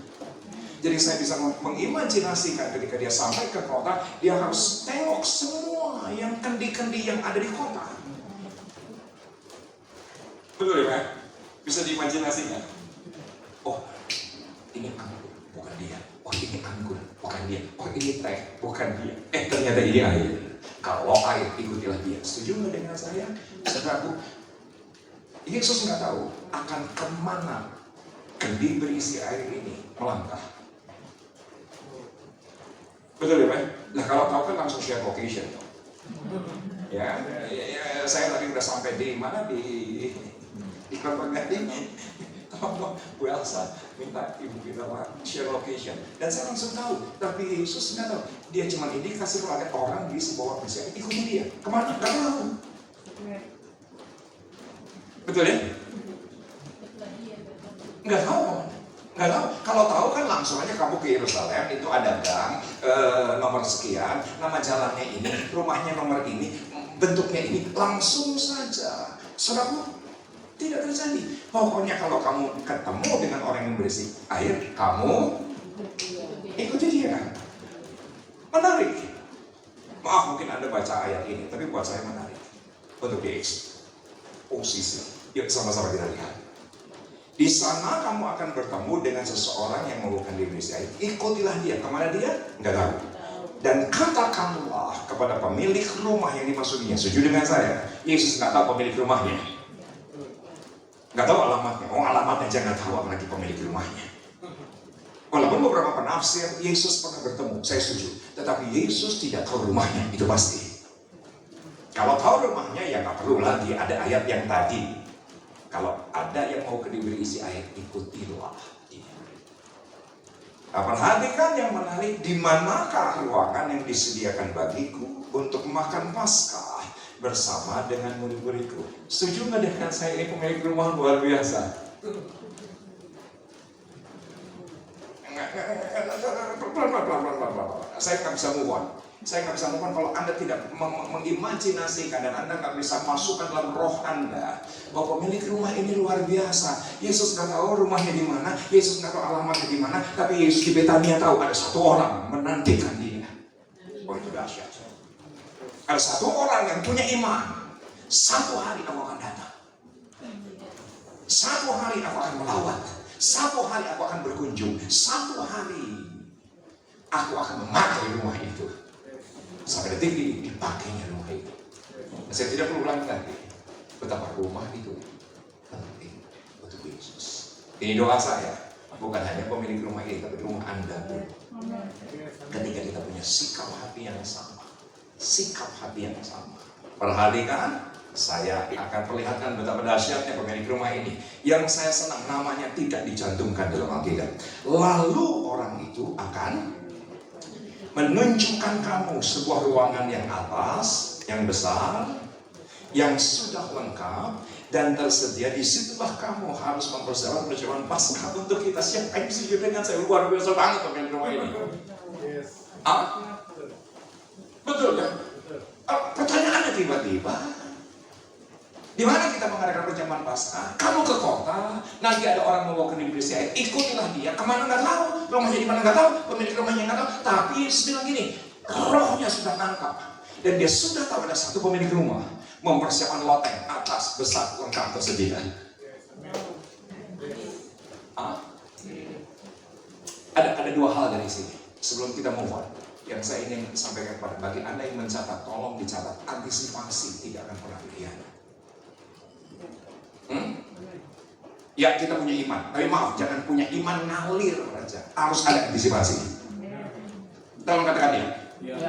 Speaker 7: Jadi saya bisa mengimajinasikan ketika dia sampai ke kota, dia harus tengok semua yang kendi-kendi yang ada di kota. Betul ya, Pak? Bisa diimajinasikan? Oh, ini anggur, bukan dia. Oh, ini anggur, bukan dia. Oh, ini teh, bukan dia. Ternyata ini air. Kalau air, ikutilah dia. Setuju nggak dengan saya? Saudaraku, Yesus nggak tahu akan kemana kendi berisi air ini melangkah. Betul ya, Pak? Nah, kalau tahu kan langsung share location. Ya, saya tadi udah sampai di mana, di Kelapa Gading. Tolong Bu Elsa minta ibu kita share location, dan saya langsung tahu. Tapi Yesus nggak tahu, dia cuma indikasi kalau ada orang di sebuah Mesias, ikuti dia kemana, nggak tahu. Betul ya? Nggak tahu kemana, nggak tahu. Kalau tahu kan langsung aja kamu ke Yerusalem, itu ada gang nomor sekian, nama jalannya ini, rumahnya nomor ini, bentuknya ini, langsung saja. Saudaraku, tidak terjadi. Pokoknya kalau kamu ketemu dengan orang yang berisi air, kamu ikuti dia. Menarik. Maaf, mungkin Anda baca ayat ini, tapi buat saya menarik untuk dieksposisi. Yuk sama-sama kita lihat. Di sana kamu akan bertemu dengan seseorang yang membawakan dia berisi air. Ikutilah dia. Kemana dia? Nggak tahu. Dan katakanlah kepada pemilik rumah yang dimasukinya. Setuju dengan saya? Yesus nggak tahu pemilik rumahnya. Nggak tahu alamatnya. Oh, alamatnya jangan tahu, apalagi pemilik rumahnya. Walaupun beberapa penafsir Yesus pernah bertemu, saya setuju. Tetapi Yesus tidak tahu rumahnya, itu pasti. Kalau tahu rumahnya ya nggak perlu lagi ada ayat yang tadi. Kalau ada yang mau diberi isi air, ikutilah dia. Nah, perhatikan yang menarik, di manakah ruangan yang disediakan bagiku untuk makan Paskah bersama dengan murid-muridku? Setuju nggak dengan saya, ini pemilik rumah luar biasa? Saya nggak bisa move on. Saya nggak bisa move on kalau Anda tidak mengimajinasikan dan Anda nggak bisa masukkan dalam roh Anda bahwa pemilik rumah ini luar biasa. Yesus nggak tahu rumahnya di mana, Yesus nggak tahu alamatnya di mana, tapi Yesus di Betania tahu ada satu orang menantikan dia. Oh, itu dahsyat. Ada satu orang yang punya iman. Satu hari aku akan datang. Satu hari aku akan melawat. Satu hari aku akan berkunjung. Satu hari aku akan memakai rumah itu. Sampai detik ini dipakainya rumah itu. Saya tidak perlu ulangi lagi betapa rumah itu penting untuk Yesus. Ini doa saya. Bukan hanya pemilik rumah ini, tapi rumah Anda pun. Ketika kita punya sikap hati yang sama. Sikap hati yang sama. Perhatikan, saya akan perlihatkan betapa dahsyatnya pemilik rumah ini. Yang saya senang, namanya tidak dicantumkan dalam Alkitab. Lalu orang itu akan menunjukkan kamu sebuah ruangan yang atas yang besar, yang sudah lengkap dan tersedia. Disitulah kamu harus mempersiapkan perjamuan Paskah untuk kita. Siapa yang setuju dengan saya? Luar biasa banget pemilik rumah ini. Betul kan? Pertanyaannya tiba-tiba, di mana kita mengadakan perjamuan Paskah? Kamu ke kota, nanti ada orang membawa ke saya, ikutilah dia. Kemana nggak tahu, rumahnya di mana nggak tahu, pemilik rumahnya nggak tahu. Tapi bilang gini, rohnya sudah nangkap dan dia sudah tahu ada satu pemilik rumah mempersiapkan loteng atas besar lengkap tersedia. Ada dua hal dari sini sebelum kita move on yang saya ingin sampaikan kepada bagi Anda yang mencatat, tolong dicatat, antisipasi tidak akan pernah berkhianat. Ya kita punya iman, tapi maaf jangan punya iman ngalir aja, harus ada antisipasi. Tolong katakan dia.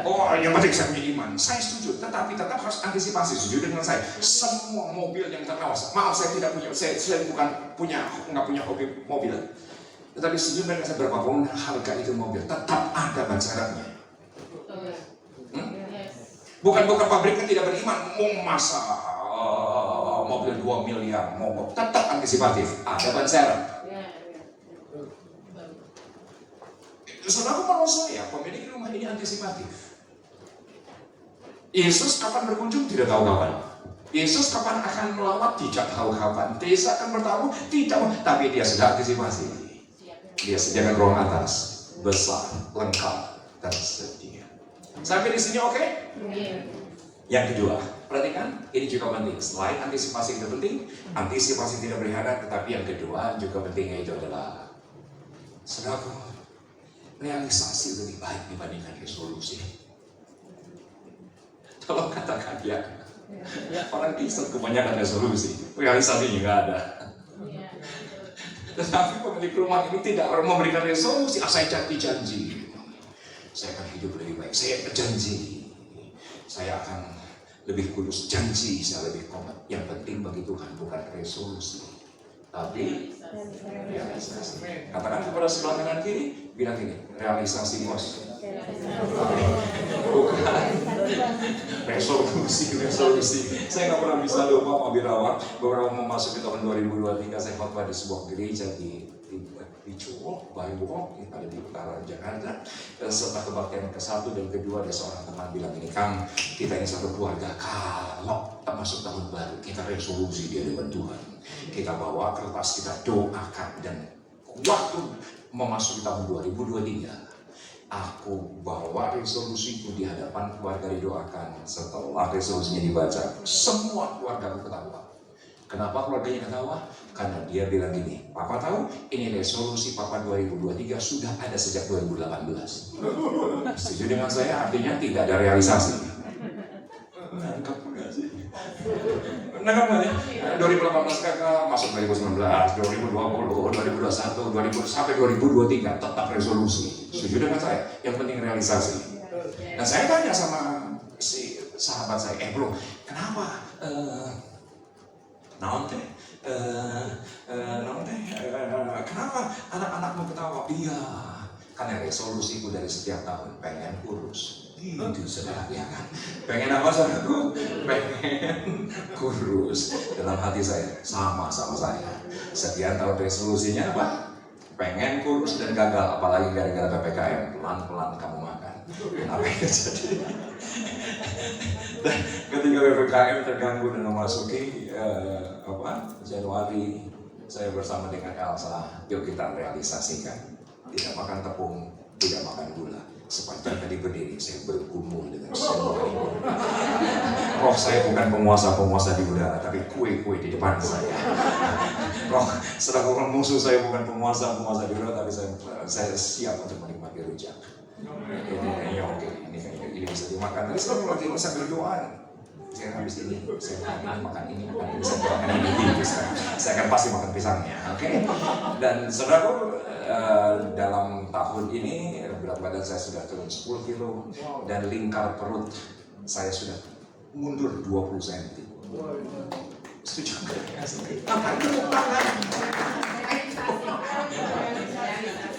Speaker 7: Oh yang penting saya punya iman, saya setuju, tetapi tetap harus antisipasi. Setuju dengan saya, semua mobil yang terlawas, maaf saya tidak punya, saya nggak punya hobi mobil, tetapi setuju dengan saya, berapapun harga itu mobil tetap ada ban serepnya. Bukan pabriknya tidak beriman, mau masa mobil 2 miliar, mau tetap antisipatif, ada ban serep. Saudara manusia ya, pemilik rumah ini antisipatif. Yesus kapan berkunjung tidak tahu kapan. Yesus kapan akan melawat tidak tahu kapan. Yesus akan bertamu tidak tahu, tapi dia sudah antisipasi. Dia sediakan ruang atas, besar, lengkap, tersedia. Sampai di sini oke? Yang kedua, perhatikan, ini juga penting. Selain antisipasi itu penting, antisipasi tidak berkhianat, tetapi yang kedua juga pentingnya itu adalah saudara, realisasi lebih baik dibandingkan resolusi. Tolong katakan ya. Orang Kristen kebanyakan resolusi, realisasinya nggak ada. Tetapi pemilik rumah ini tidak memberikan resolusi. Saya janji, saya akan hidup lebih baik. Saya berjanji, saya akan lebih kudus. Janji, saya lebih komat. Yang penting bagi Tuhan bukan resolusi, tapi realisasi. Katakan kepada sebelah kanan kiri, bilang ini, realisasi bos. Bukan resolusi. Saya nggak pernah bisa lupa Pak Birawa. Beberapa memasuki tahun 2023 saya khotbah di sebuah gereja di Cukuk, Bayu, ada di utara Jakarta. Setelah kebaktian ke-1 dan ke-2, ada seorang teman bilang ini, Kang, kita ini satu keluarga. Kalau masuk tahun baru, kita resolusi di hadapan Tuhan. Kita bawa kertas, kita doakan, dan waktu memasuki tahun 2023, aku bawa resolusiku di hadapan keluarga didoakan. Setelah resolusinya dibaca, semua keluarga aku ketawa. Kenapa keluarganya ketawa? Karena dia bilang gini, Papa tahu ini resolusi Papa 2023 sudah ada sejak 2018. Setuju dengan saya? Artinya tidak ada realisasi. Nangkap nggak sih? Nangkap nggak ya? 2018 kakak masuk 2019, 2020, 2021, sampai 2023 tetap resolusi. Setuju dengan saya? Yang penting realisasi. Dan saya tanya sama si sahabat saya, bro, kenapa? Kenapa anak-anakmu ketawa? Iya, karena resolusiku dari setiap tahun pengen kurus. Itu saudara, ya kan? Pengen apa saudaraku? Pengen kurus. Dalam hati saya sama saya. Sekian tahun resolusinya apa? Pengen kurus dan gagal, apalagi gara-gara PPKM. Pelan-pelan kamu makan. Apa yang terjadi? Dan ketika PPKM terganggu dan memasuki Januari, saya bersama dengan Elsa, yuk kita realisasikan, tidak makan tepung, tidak makan gula. Sepanjang tadi berdiri, saya bergumul dengan semua ini. Roh saya bukan penguasa di udara, tapi kue-kue di depan saya. Roh, sedangkan musuh saya bukan penguasa di udara, tapi saya siap untuk menikmati rujak. Ini oke, ini bisa dimakan. Tapi selalu lagi sambil doa. Saya habis ini, saya makan ini, saya makan ini. Saya akan pasti makan pisangnya, oke? Dan saudaraku, dalam tahun ini berat badan saya sudah turun 10 kilo dan lingkar perut saya sudah mundur 20 cm. Setuju nggak?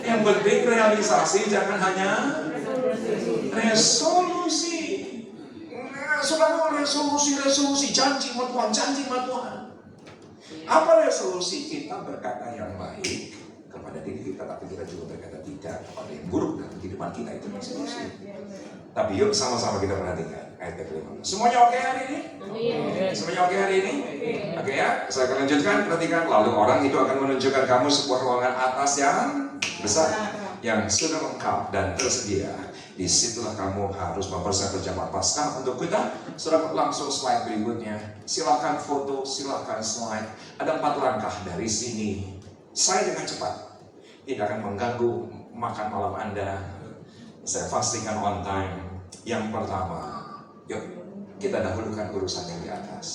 Speaker 7: Yang penting realisasi, jangan hanya resolusi. Saudara, resolusi, janji sama Tuhan. Apa resolusi? Kita berkata yang baik kepada diri kita, tapi kita juga berkata tidak kepada yang buruk dalam kehidupan kita. Itu resolusi. Tapi yuk sama-sama kita perhatikan ayat ke-5. Semuanya oke hari ini? Semuanya oke hari ini? Oke ya, saya akan lanjutkan. Perhatikan. Lalu orang itu akan menunjukkan kamu sebuah ruangan atas yang besar, yang sudah lengkap dan tersedia. Disitulah kamu harus mempersiapkan jamaah Paskah untuk kita. Saudara, langsung slide berikutnya. Silakan foto, silakan slide. Ada 4 langkah dari sini. Saya dengan cepat, tidak akan mengganggu makan malam Anda. Saya pastikan on time. Yang pertama, yuk kita dahulukan urusan yang di atas.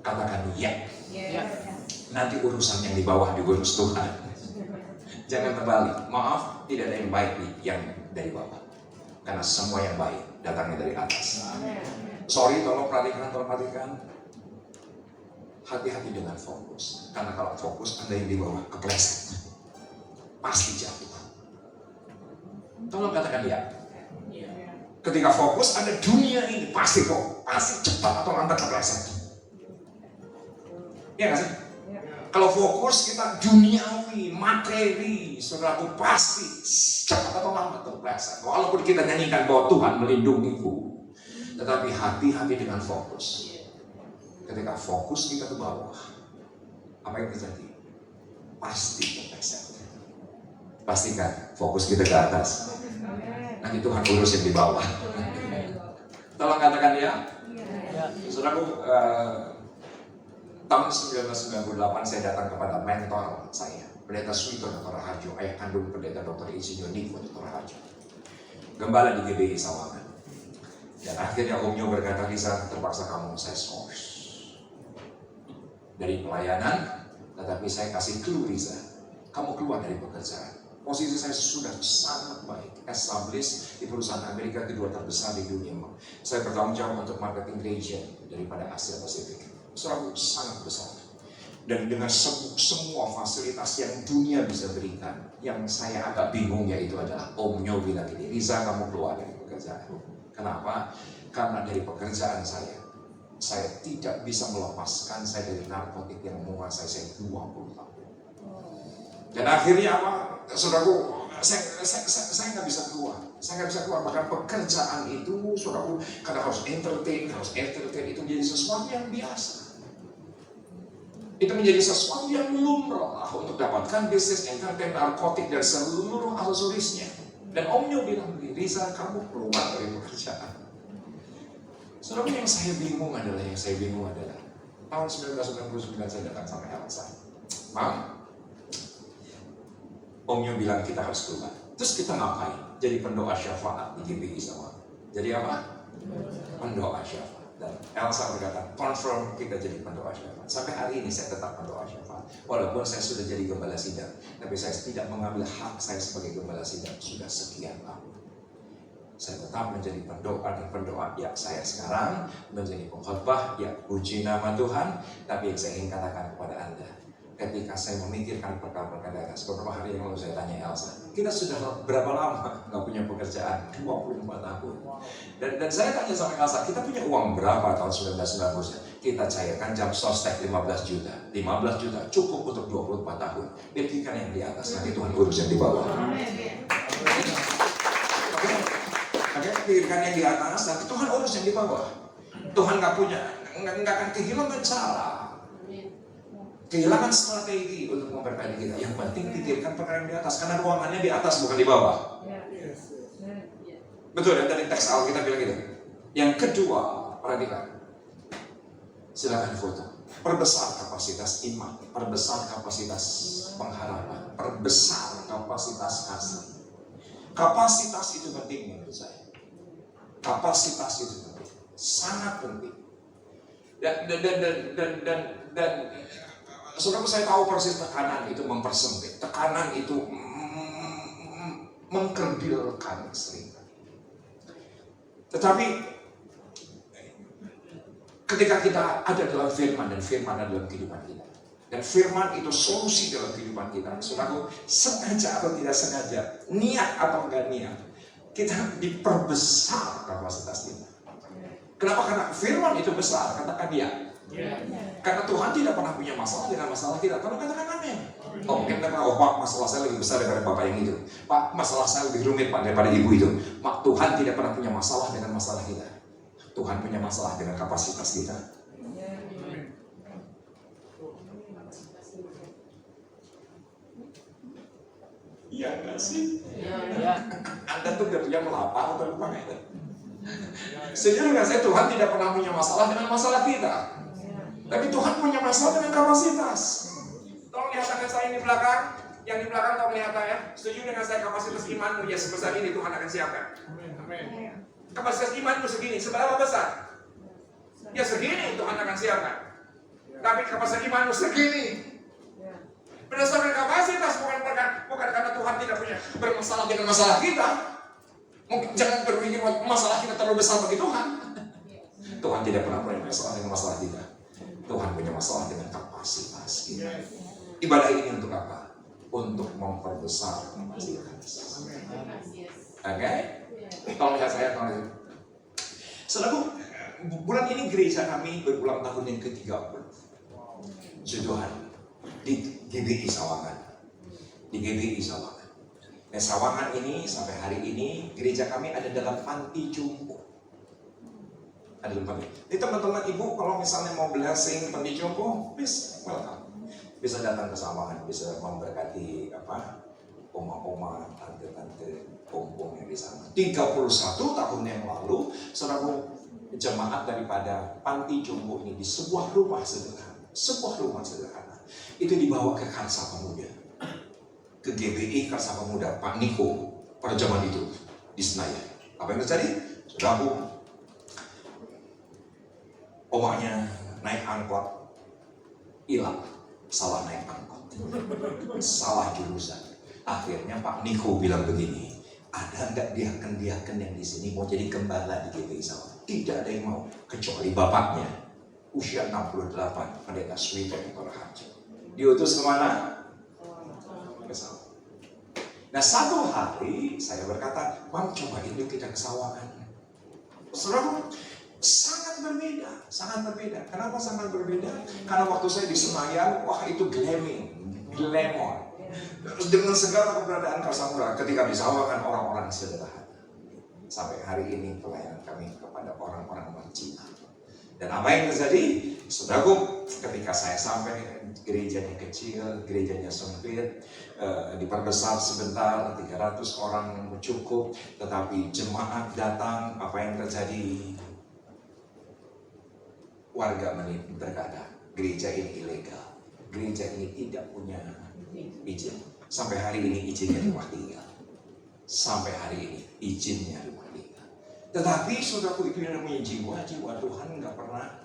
Speaker 7: Katakan ya. Nanti urusan yang di bawah diurus Tuhan. Jangan terbalik. Maaf, tidak ada yang baik yang dari bawah. Karena semua yang baik datangnya dari atas. Sorry, tolong perhatikan. Hati-hati dengan fokus. Karena kalau fokus Anda yang di bawah kepleset, pasti jatuh. Tolong katakan ya. Ketika fokus Anda dunia ini pasti cepat atau lambat kepleset. Iya nggak sih? Kalau fokus kita duniawi, materi, saudaraku pasti cepat atau lambat terpleset. Walaupun kita nyanyikan bahwa Tuhan melindungiku, tetapi hati-hati dengan fokus. Ketika fokus kita ke bawah, apa yang terjadi? Pasti terpleset. Pastikan fokus kita ke atas. Nanti Tuhan urus yang di bawah. Tolong katakan ya. Saudaraku, tahun 1998 saya datang kepada mentor saya, Pendeta Suito Dr. Raharjo, ayah kandung Pendeta Dr. Insinyur Niko Dr. Raharjo, gembala di GBI Sawangan. Dan akhirnya Om Nyo berkata, Riza, terpaksa kamu saya skors dari pelayanan, tetapi saya kasih clue, Riza, kamu keluar dari pekerjaan. Posisi saya sudah sangat baik, established di perusahaan Amerika kedua terbesar di dunia. Saya bertanggung jawab untuk marketing region daripada Asia Pasifik. Selalu sangat besar. Dan dengan semua fasilitas yang dunia bisa berikan, yang saya agak bingung yaitu adalah Om Nyo bilang ini, Riza kamu keluar dari pekerjaan. Kenapa? Karena dari pekerjaan saya tidak bisa melepaskan saya dari narkotik yang menguasai saya 20 tahun. Dan akhirnya apa? Saudaraku, saya nggak bisa keluar. Saya nggak bisa keluar. Bahkan pekerjaan itu, saudaraku, karena harus entertain itu menjadi sesuatu yang biasa. Itu menjadi sesuatu yang lumrah untuk dapatkan bisnis entertain, narkotik, dan seluruh aksesorisnya. Dan Om Nyo bilang, Riza, kamu keluar dari pekerjaan. Saudaraku, yang saya bingung adalah tahun 1999 saya datang sama Elsa. Mam, Om Nyo bilang kita harus keluar. Terus kita ngapain? Jadi pendoa syafaat di GBI sama. Jadi apa? Pendoa syafaat. Dan Elsa berkata, confirm kita jadi pendoa syafaat. Sampai hari ini saya tetap pendoa syafaat. Walaupun saya sudah jadi gembala sidang, tapi saya tidak mengambil hak saya sebagai gembala sidang sudah sekian tahun. Saya tetap menjadi pendoa. Ya, saya sekarang menjadi pengkhotbah. Ya, puji nama Tuhan. Tapi yang saya ingin katakan kepada Anda, ketika saya memikirkan perkara-perkara atas, beberapa hari yang lalu saya tanya Elsa, kita sudah berapa lama nggak punya pekerjaan? 24 tahun. Dan saya tanya sama Elsa, kita punya uang berapa tahun 1990? Kita cairkan jam sostek 15 juta. 15 juta cukup untuk 24 tahun. Pikirkan yang di atas, nanti Tuhan urus yang di bawah. Oke, pikirkan yang di atas, nanti Tuhan urus yang di bawah. Tuhan nggak akan kehilangan cara, kehilangan strategi untuk memberkati kita. Yang penting pikirkan perkara yang di atas, karena ruangannya di atas bukan di bawah. Betul ya, dari teks Alkitab bilang gitu. Yang kedua, perhatikan. Silakan foto. Perbesar kapasitas iman, perbesar kapasitas pengharapan, perbesar kapasitas kasih. Kapasitas itu penting menurut saya. Kapasitas itu penting, sangat penting. Dan saudara, saya tahu persis tekanan itu mempersempit, tekanan itu mengkerdilkan sering. Tetapi ketika kita ada dalam firman, dan firman ada dalam kehidupan kita, dan firman itu solusi dalam kehidupan kita, saudara, sengaja atau tidak sengaja, niat atau enggak niat, kita diperbesar kapasitas kita. Kenapa? Karena firman itu besar, katakan dia. Karena Tuhan tidak pernah punya masalah dengan masalah kita. Kalau katakan amin. Oh mungkin kita oh Pak, masalah saya lebih besar daripada Bapak yang itu. Pak, masalah saya lebih rumit Pak daripada Ibu itu. Tuhan tidak pernah punya masalah dengan masalah kita. Tuhan punya masalah dengan kapasitas kita. Iya nggak sih?
Speaker 6: Ya.
Speaker 7: Anda tuh kerja melapar atau lupa nggak itu? Sejujurnya saya Tuhan tidak pernah punya masalah dengan masalah kita. Tapi Tuhan punya masalah dengan kapasitas. Tolong lihat saya di belakang. Yang di belakang tolong lihat ya. Setuju dengan saya kapasitas imanmu ya sebesar ini Tuhan akan siapkan. Kapasitas imanmu segini, seberapa besar? Ya segini Tuhan akan siapkan. Tapi kapasitas imanmu segini. Berdasarkan kapasitas, bukan karena Tuhan tidak punya bermasalah dengan masalah kita. Mungkin jangan berpikir masalah kita terlalu besar bagi Tuhan. Tuhan tidak pernah punya masalah dengan masalah kita. Tuhan punya masalah dengan kapasitas kita. Ibadah ini untuk apa? Untuk memperbesar kapasitas. Oke? Tolong lihat saya, tolong lihat. Saudaraku, bulan ini gereja kami berulang tahun yang ke-30. Tuhan. Di GBI Sawangan. Di GBI Sawangan. Nah, Sawangan ini sampai hari ini gereja kami ada dalam panti jompo. Ada dalam panti. Jadi teman-teman ibu kalau misalnya mau blessing panti jompo, please welcome. Bisa datang ke Sawangan, bisa memberkati oma-oma, tante-tante, om-om yang di sana. 31 tahun yang lalu, saudara jemaat daripada panti jompo ini di sebuah rumah sederhana. Sebuah rumah sederhana. Itu dibawa ke Karsa Pemuda, ke GBI Karsa Pemuda, Pak Niko pada zaman itu di Senayan. Apa yang terjadi? Saudaraku, omanya naik angkot, hilang, salah naik angkot, salah jurusan. Akhirnya Pak Niko bilang begini, ada nggak diaken yang di sini mau jadi gembala di GBI Sawangan? Tidak ada yang mau, kecuali bapaknya, usia 68, pendeta Swito Raharjo. Diutus kemana? Ke Sawangan. Nah satu hari saya berkata, Bang cobain yuk kita ke Sawangan. Saudara, sangat berbeda, sangat berbeda. Kenapa sangat berbeda? Karena waktu saya di Senayan, wah itu glamour. Dengan segala keberadaan Karsamura, ketika di Sawangan orang-orang sederhana. Sampai hari ini pelayanan kami kepada orang-orang Cina. Dan apa yang terjadi? Saudaraku, ketika saya sampai gerejanya kecil, gerejanya sempit, diperbesar sebentar, 300 orang cukup, tetapi jemaat datang, apa yang terjadi? Warga berkata, gereja ini ilegal, gereja ini tidak punya izin. Sampai hari ini izinnya rumah tinggal. Sampai hari ini izinnya rumah tinggal. Tetapi saudaraku itu yang namanya jiwa Tuhan nggak pernah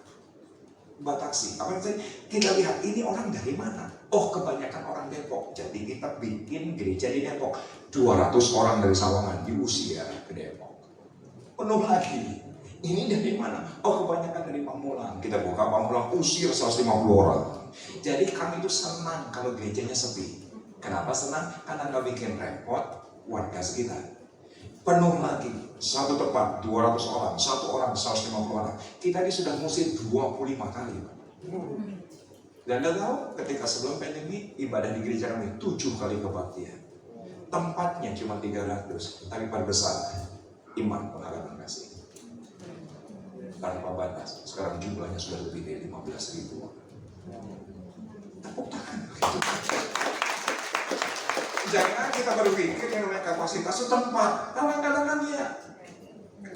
Speaker 7: batasi. Apa yang terjadi? Kita lihat ini orang dari mana? Oh kebanyakan orang Depok. Jadi kita bikin gereja di Depok. 200 orang dari Sawangan diusir ke Depok. Penuh lagi. Ini dari mana? Oh kebanyakan dari Pamulang. Kita buka Pamulang usir 150 orang. Jadi kami itu senang kalau gerejanya sepi. Kenapa senang? Karena nggak bikin repot warga sekitar. Penuh lagi, satu tempat 200 orang, satu orang 150 orang. Kita ini sudah musik 25 kali. Dan Anda tahu ketika sebelum pandemi ibadah di gereja kami 7 kali kebaktian. Tempatnya cuma 300, tapi perbesar iman pengalaman kasih. Tanpa batas, sekarang jumlahnya sudah lebih dari 15.000. Tepuk tangan begitu. Jangan kita berpikir yang namanya kapasitas itu tempat. Kadang-kadang ya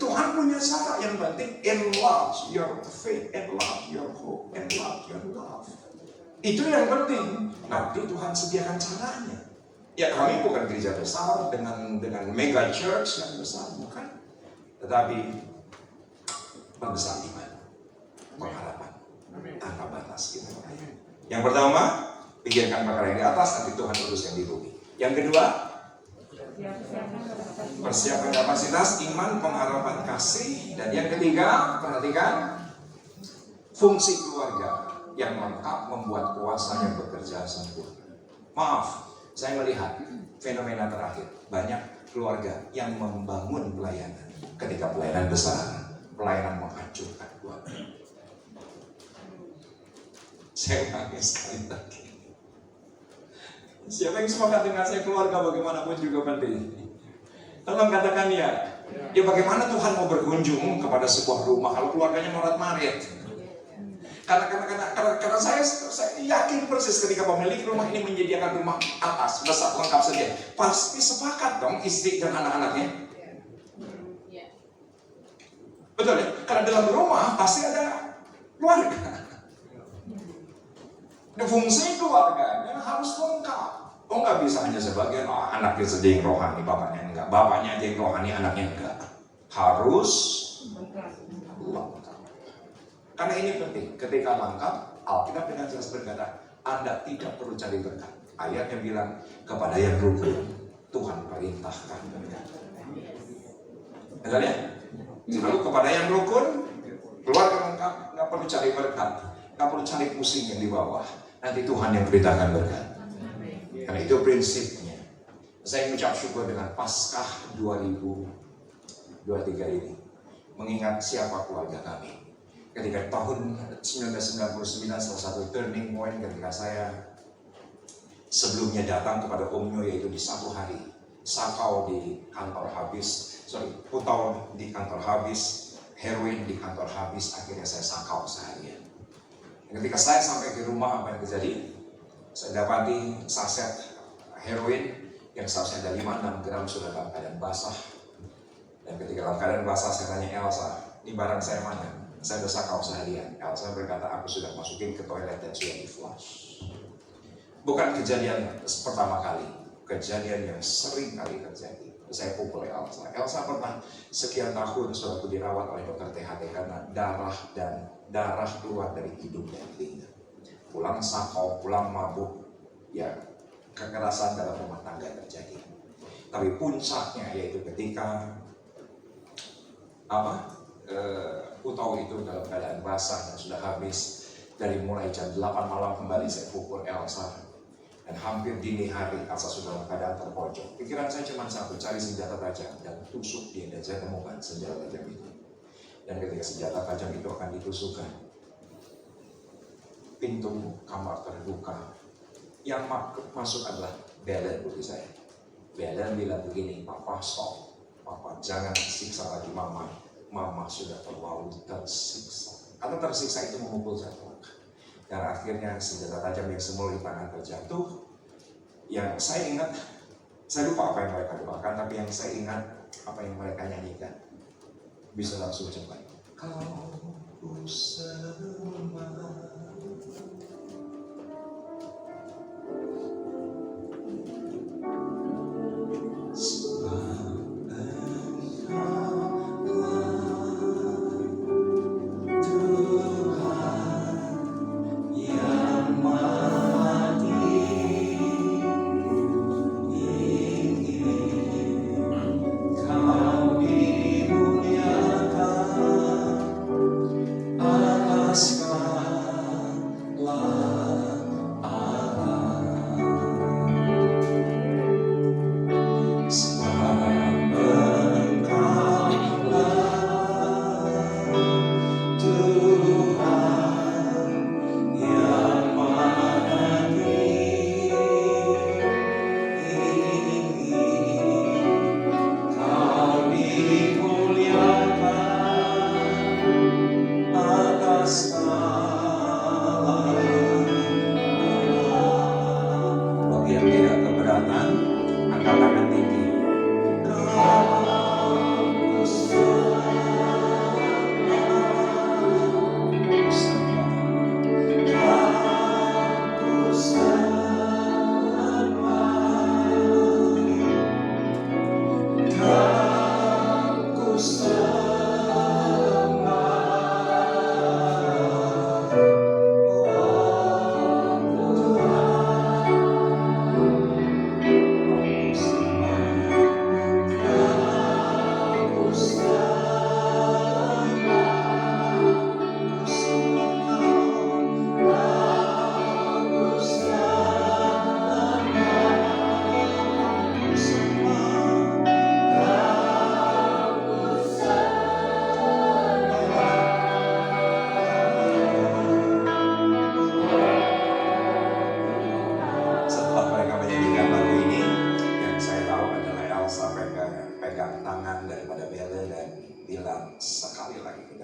Speaker 7: Tuhan punya cara yang penting enlarge your faith, enlarge your hope, enlarge your love. Itu yang penting. Nanti Tuhan sediakan caranya. Ya kami bukan gereja besar dengan mega church yang besar, bukan. Tetapi membesar iman, pengharapan, tanpa batas kita. Yang pertama, pikirkan perkara yang di atas, nanti Tuhan urus yang di bumi. Yang kedua, persiapan kapasitas, iman, pengharapan, kasih. Dan yang ketiga, perhatikan fungsi keluarga yang lengkap membuat kuasa yang bekerja sempurna. Maaf, saya melihat fenomena terakhir, banyak keluarga yang membangun pelayanan. Ketika pelayanan besar, pelayanan menghancurkan keluarga. Saya nangis sekali lagi. Siapa yang sepakat dengan saya, keluarga bagaimanapun juga penting. Tolong katakan ya. Ya bagaimana Tuhan mau berkunjung kepada sebuah rumah kalau keluarganya morat-marit? Karena saya yakin persis ketika pemilik rumah ini menyediakan rumah atas besar lengkap saja, pasti sepakat dong istri dan anak-anaknya. Betul ya? Karena dalam rumah pasti ada keluarga. Fungsi keluarganya harus lengkap. Oh nggak bisa hanya sebagian, anaknya saja yang rohani, bapaknya enggak. Bapaknya aja yang rohani, anaknya enggak. Harus lengkap. Karena ini penting. Ketika lengkap, Alkitab dengan jelas berkata, Anda tidak perlu cari berkat. Ayatnya bilang, kepada yang rukun, Tuhan perintahkan berkat. Betul ya? Lalu kepada yang rukun, keluarga lengkap, nggak perlu cari berkat. Nggak perlu cari pusing yang di bawah. Nanti Tuhan yang perintahkan berkat. Karena itu prinsipnya. Saya mengucap syukur dengan Paskah 2023 ini. Mengingat siapa keluarga kami. Ketika tahun 1999 salah satu turning point ketika saya sebelumnya datang kepada Omnyo, yaitu di satu hari sakau di kantor habis, putau di kantor habis, heroin di kantor habis, akhirnya saya sakau seharian. Ketika saya sampai ke rumah, apa yang terjadi? Saya dapati saset heroin yang seharusnya ada 5-6 gram sudah dalam keadaan basah. Dan ketika dalam keadaan basah, saya tanya Elsa, ini barang saya mana? Saya sudah sakau seharian. Elsa berkata, aku sudah masukin ke toilet dan sudah di flush. Bukan kejadian pertama kali, kejadian yang sering kali terjadi. Saya pukul Elsa. Elsa pernah sekian tahun sudah dirawat oleh dokter THT karena darah keluar dari hidung dan telinga. Pulang sakau, pulang mabuk, ya kekerasan dalam rumah tangga terjadi. Tapi puncaknya yaitu ketika putau itu dalam keadaan basah dan sudah habis. Dari mulai jam 8 malam kembali saya pukul Elsa, dan hampir dini hari Elsa sudah dalam keadaan terpojok. Pikiran saya cuma satu, cari senjata tajam dan tusuk dia, dan saya temukan senjata tajam itu. Dan ketika senjata tajam itu akan ditusukkan, pintu kamar terbuka. Yang masuk adalah Belen bagi saya. Belen bilang begini, Papa stop, Papa jangan siksa lagi Mama. Mama sudah terlalu tersiksa. Atau tersiksa itu memukul jatuh. Dan akhirnya senjata tajam yang semula di tangan terjatuh. Yang saya ingat, saya lupa apa yang mereka doakan, tapi yang saya ingat apa yang mereka nyanyikan. Bisa langsung cepat. Kau bersama.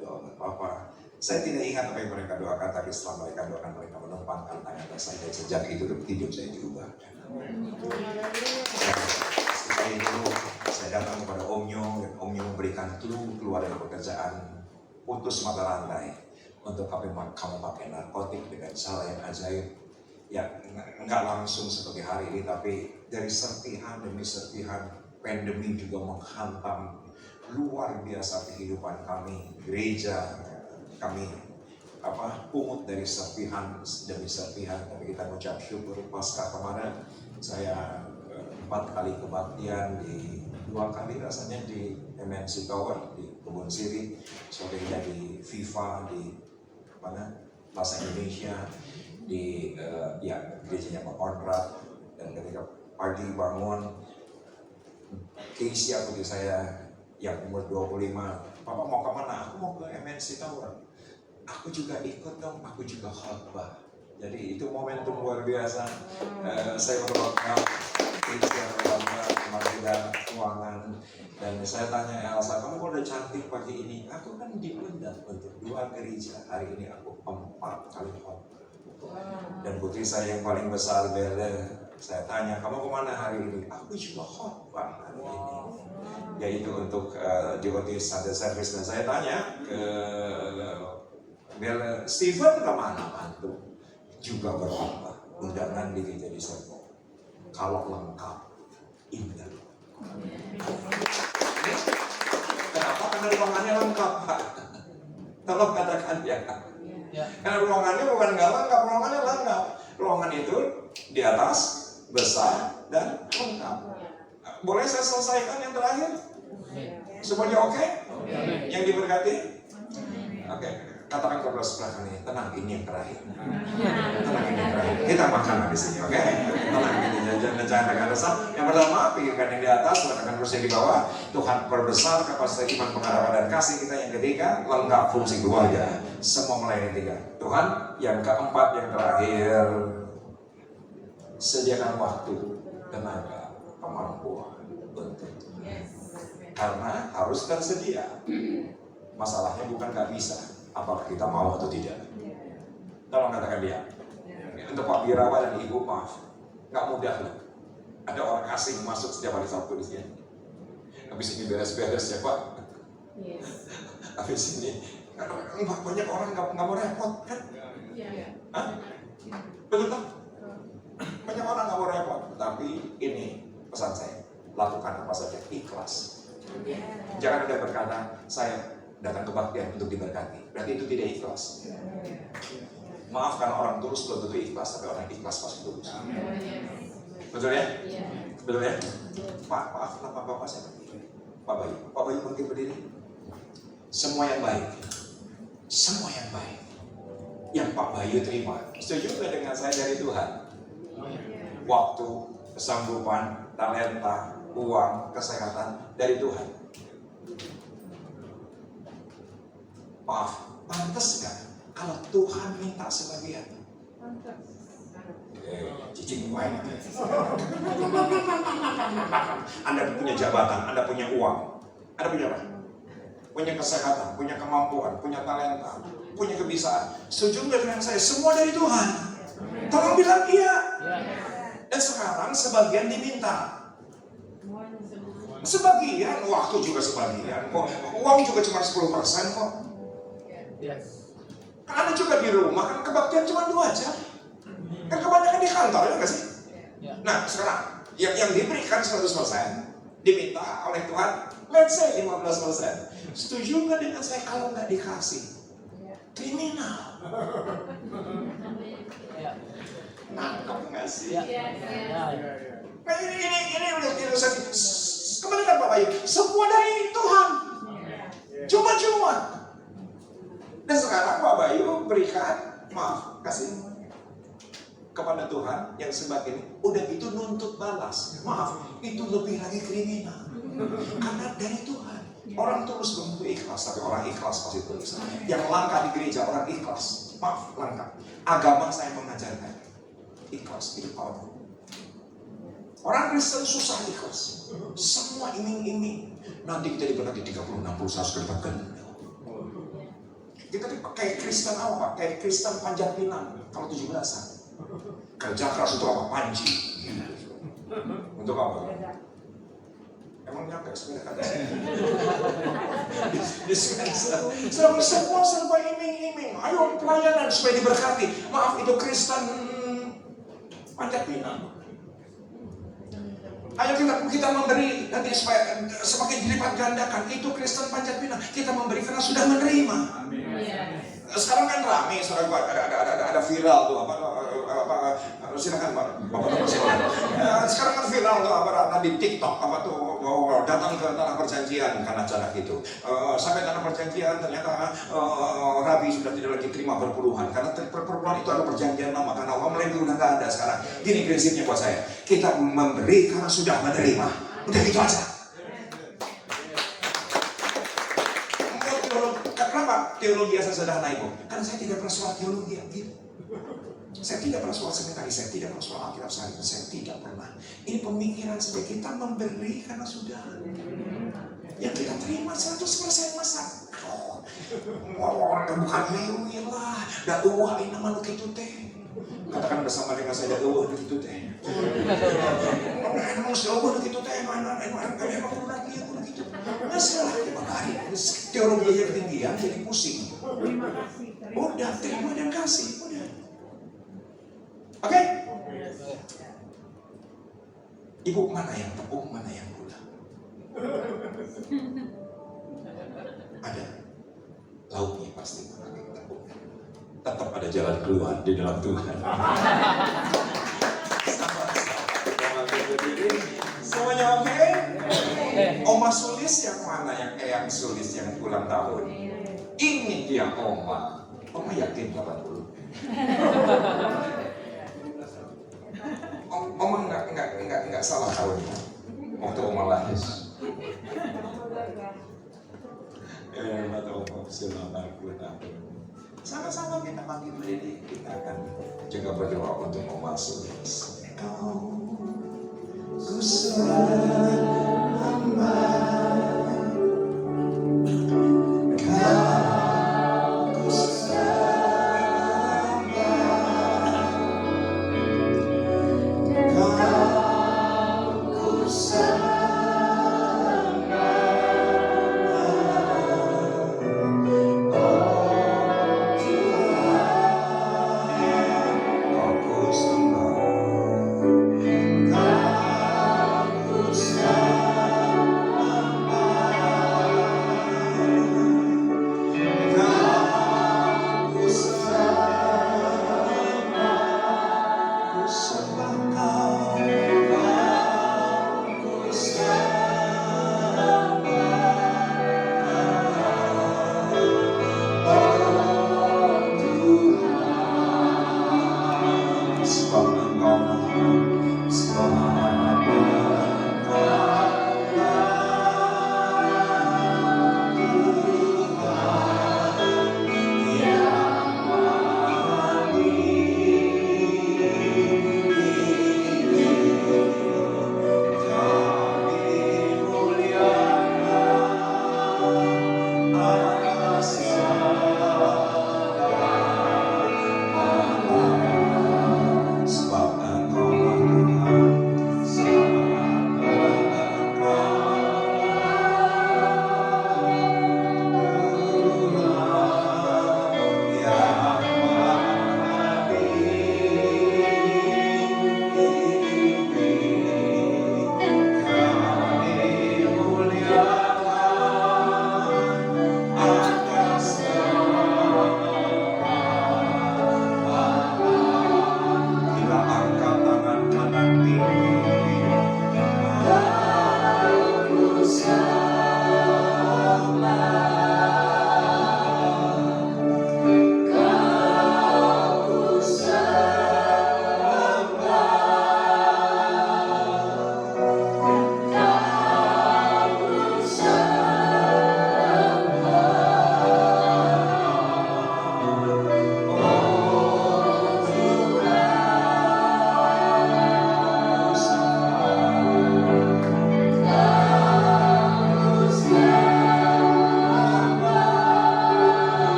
Speaker 7: doa Bapak. Saya tidak ingat apa yang mereka doakan, tapi setelah mereka doakan, mereka menumpangkan tangan saya. Dan sejak itu hidup saya diubahkan. Setelah itu saya datang kepada Om Nyo, dan Om Nyo memberikan clue keluar dari pekerjaan, putus mata rantai untuk kamu pakai narkotik dengan cara yang ajaib. Ya enggak langsung seperti hari ini, tapi dari serpihan demi serpihan pandemi juga menghantam luar biasa kehidupan kami, gereja kami pungut dari serpihan demi serpihan. Tapi kita mengucap syukur. Pasca kemarin saya 4 kali kebaktian, di 2 kali rasanya di MNC Tower di Kebun Siri, sorenya di FIFA di Plaza Indonesia, di gerejanya Pak Konrad. Dan ketika pagi bangun, Keisha putri saya yang umur 25, Papa mau kemana? Aku mau ke MNC Tower. Aku juga ikut dong, aku juga khotbah. Jadi itu momentum luar biasa. Saya berdoa Keisha Kementerian Keuangan, dan saya tanya Elsa, kamu kok udah cantik pagi ini? Aku kan diundang untuk 2 gereja, hari ini aku 4 kali khotbah. Dan putri saya yang paling besar Bella, saya tanya, kamu kemana hari ini? Aku juga khotbah hari ini, yaitu untuk Devotees Sunday Service. Dan saya tanya ke Bella, Steven kemana? Mantu juga berkhotbah, undangan di gereja di Serpong. Kalau lengkap, indah. Kenapa? Karena ruangannya lengkap, Pak. Tolong katakan ya. Karena ruangannya bukan nggak lengkap, ruangannya lengkap. Ruangan itu di atas, besar, dan lengkap. Boleh saya selesaikan yang terakhir? Semuanya oke? Yang diberkati? Oke. Katakan kepada sebelah kanan, tenang, ini yang terakhir. Tenang, ini yang terakhir. Kita makan di sini, oke? Tenang, ini jangan dengan resah. Yang pertama, pikirkan yang di atas, letakkan kursi yang di bawah. Tuhan perbesar kapasitas iman, pengharapan, dan kasih kita. Yang ketiga, lengkap fungsi keluarga. Semua melayani 3. Tuhan, yang keempat, yang terakhir, sediakan waktu, tenaga, kemampuan untuk. Karena harus tersedia. Masalahnya bukan nggak bisa, apakah kita mau atau tidak. Tolong katakan dia. Untuk Pak Birawa dan Ibu, maaf, nggak mudah loh. Ada orang asing masuk setiap hari Sabtu di sini. Habis ini beres-beres ya Pak. Habis ini banyak orang nggak mau repot kan? Hah? Betul tak? Banyak orang nggak mau repot. Tapi ini pesan saya, lakukan apa saja ikhlas. Jangan ada berkata saya datang kebaktian untuk diberkati, berarti itu tidak ikhlas. Maaf karena orang tulus belum tentu ikhlas, tapi orang ikhlas pasti tulus. Betul ya? Betul ya? Pak, maaf kenapa Bapak saya berdiri? Pak Bayu mungkin berdiri. Semua yang baik, semua yang baik yang Pak Bayu terima, setuju nggak dengan saya dari Tuhan? Waktu, kesanggupan, talenta, uang, kesehatan dari Tuhan. Maaf, pantas nggak kalau Tuhan minta sebagian? Cicing baik. Anda punya jabatan, Anda punya uang, Anda punya apa? Punya kesehatan, punya kemampuan, punya talenta, punya kebisaan. Setuju nggak dengan saya? Semua dari Tuhan. Tolong bilang iya. Dan sekarang sebagian diminta. Sebagian, waktu juga sebagian kok. Uang juga cuma 10% kok. Kan Anda juga di rumah, kan kebaktian cuma 2 jam. Kan kebanyakan di kantor, ya nggak sih? Nah sekarang, yang diberikan 100%, diminta oleh Tuhan, let's say 15%. Setuju nggak dengan saya kalau nggak dikasih? Kriminal. Nangkep nggak sih? Nah, ini udah kembali kan Pak Bayu, semua dari Tuhan, cuma. Dan sekarang Pak Bayu berikan, maaf, kasih kepada Tuhan yang sebagian, udah itu nuntut balas, maaf, itu lebih lagi kriminal, karena dari Tuhan. Orang tulus belum tentu ikhlas, tapi orang ikhlas pasti tulus. Yang langka di gereja orang ikhlas, maaf, langka. Agama saya mengajarkan ikhlas, hidup Allah. Orang Kristen susah ikhlas. Semua iming-iming. Nanti kita diberkati 30, 60, 100 kali lipat. Kita kayak Kristen apa Pak? Kayak Kristen Panjat Pinang kalau 17-an. Kerja keras untuk apa? Panji. Untuk apa? Emang nyampe sepeda kan? Semua serba iming-iming. Ayo pelayanan supaya diberkati. Maaf, itu Kristen Panjat Pinang. Ayo kita memberi nanti supaya semakin dilipat gandakan. Itu Kristen Panjat Pinang. Kita memberi karena sudah menerima. Sekarang kan rame, sekarang ada viral tuh silakan Bapak sekarang kan viral tuh di TikTok datang ke tanah perjanjian karena cara gitu. Sampai tanah perjanjian ternyata Rabi sudah tidak lagi terima perpuluhan karena perpuluhan itu adalah perjanjian lama karena uang lagi udah nggak ada sekarang. Gini prinsipnya buat saya, kita memberi karena sudah menerima. Udah gitu aja. Kenapa teologi asal sederhana itu? Karena saya tidak pernah soal teologi gitu. Saya tidak pernah soal seminari, saya tidak pernah soal Alkitab saya tidak pernah. Ini pemikiran saja, kita memberi karena sudah. Yang kita terima 100% masa. Orang bukan lewi lah, dah uwain nama lu gitu teh. Katakan bersama dengan saya, dah uwain gitu teh. Emang sudah uwain gitu teh, emang lu lagi aku gitu. Masalah hari teologi yang ketinggian jadi pusing. Udah terima dan kasih, udah. Oke? Ibu mana yang tepung, mana yang gula? Ada. Lauknya pasti pakai tepung. Tetap ada jalan keluar di dalam Tuhan. Semuanya oke? Oma Sulis yang mana? Yang Eyang Sulis yang ulang tahun. Ini dia Oma. Oma yakin 80? Oma enggak salah tahunnya. Waktu Oma lahir. Mata Oma selamat 80 tahun. Sama-sama kita panggil Lili. Kita akan juga berdoa untuk Oma Sulis. Kau ku
Speaker 3: Kau ku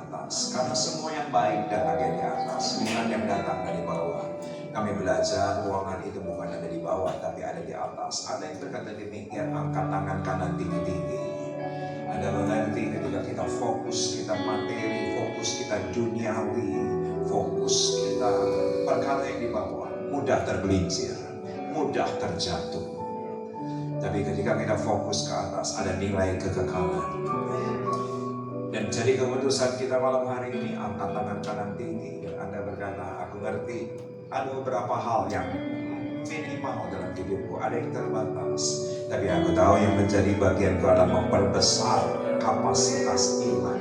Speaker 7: atas. Karena semua yang baik datang dari atas, bukan yang datang dari bawah. Kami belajar ruangan itu bukan ada di bawah, tapi ada di atas. Ada yang berkata demikian, angkat tangan kanan tinggi-tinggi. Anda mengerti ketika kita fokus, kita materi, fokus kita duniawi, fokus kita perkara yang di bawah, mudah tergelincir, mudah terjatuh. Tapi ketika kita fokus ke atas, ada nilai kekekalan. Dan jadi keputusan kita malam hari ini, angkat tangan kanan tinggi. Dan Anda berkata, aku ngerti ada beberapa hal yang minimal dalam hidupku, ada yang terbatas. Tapi aku tahu yang menjadi bagianku adalah memperbesar kapasitas iman,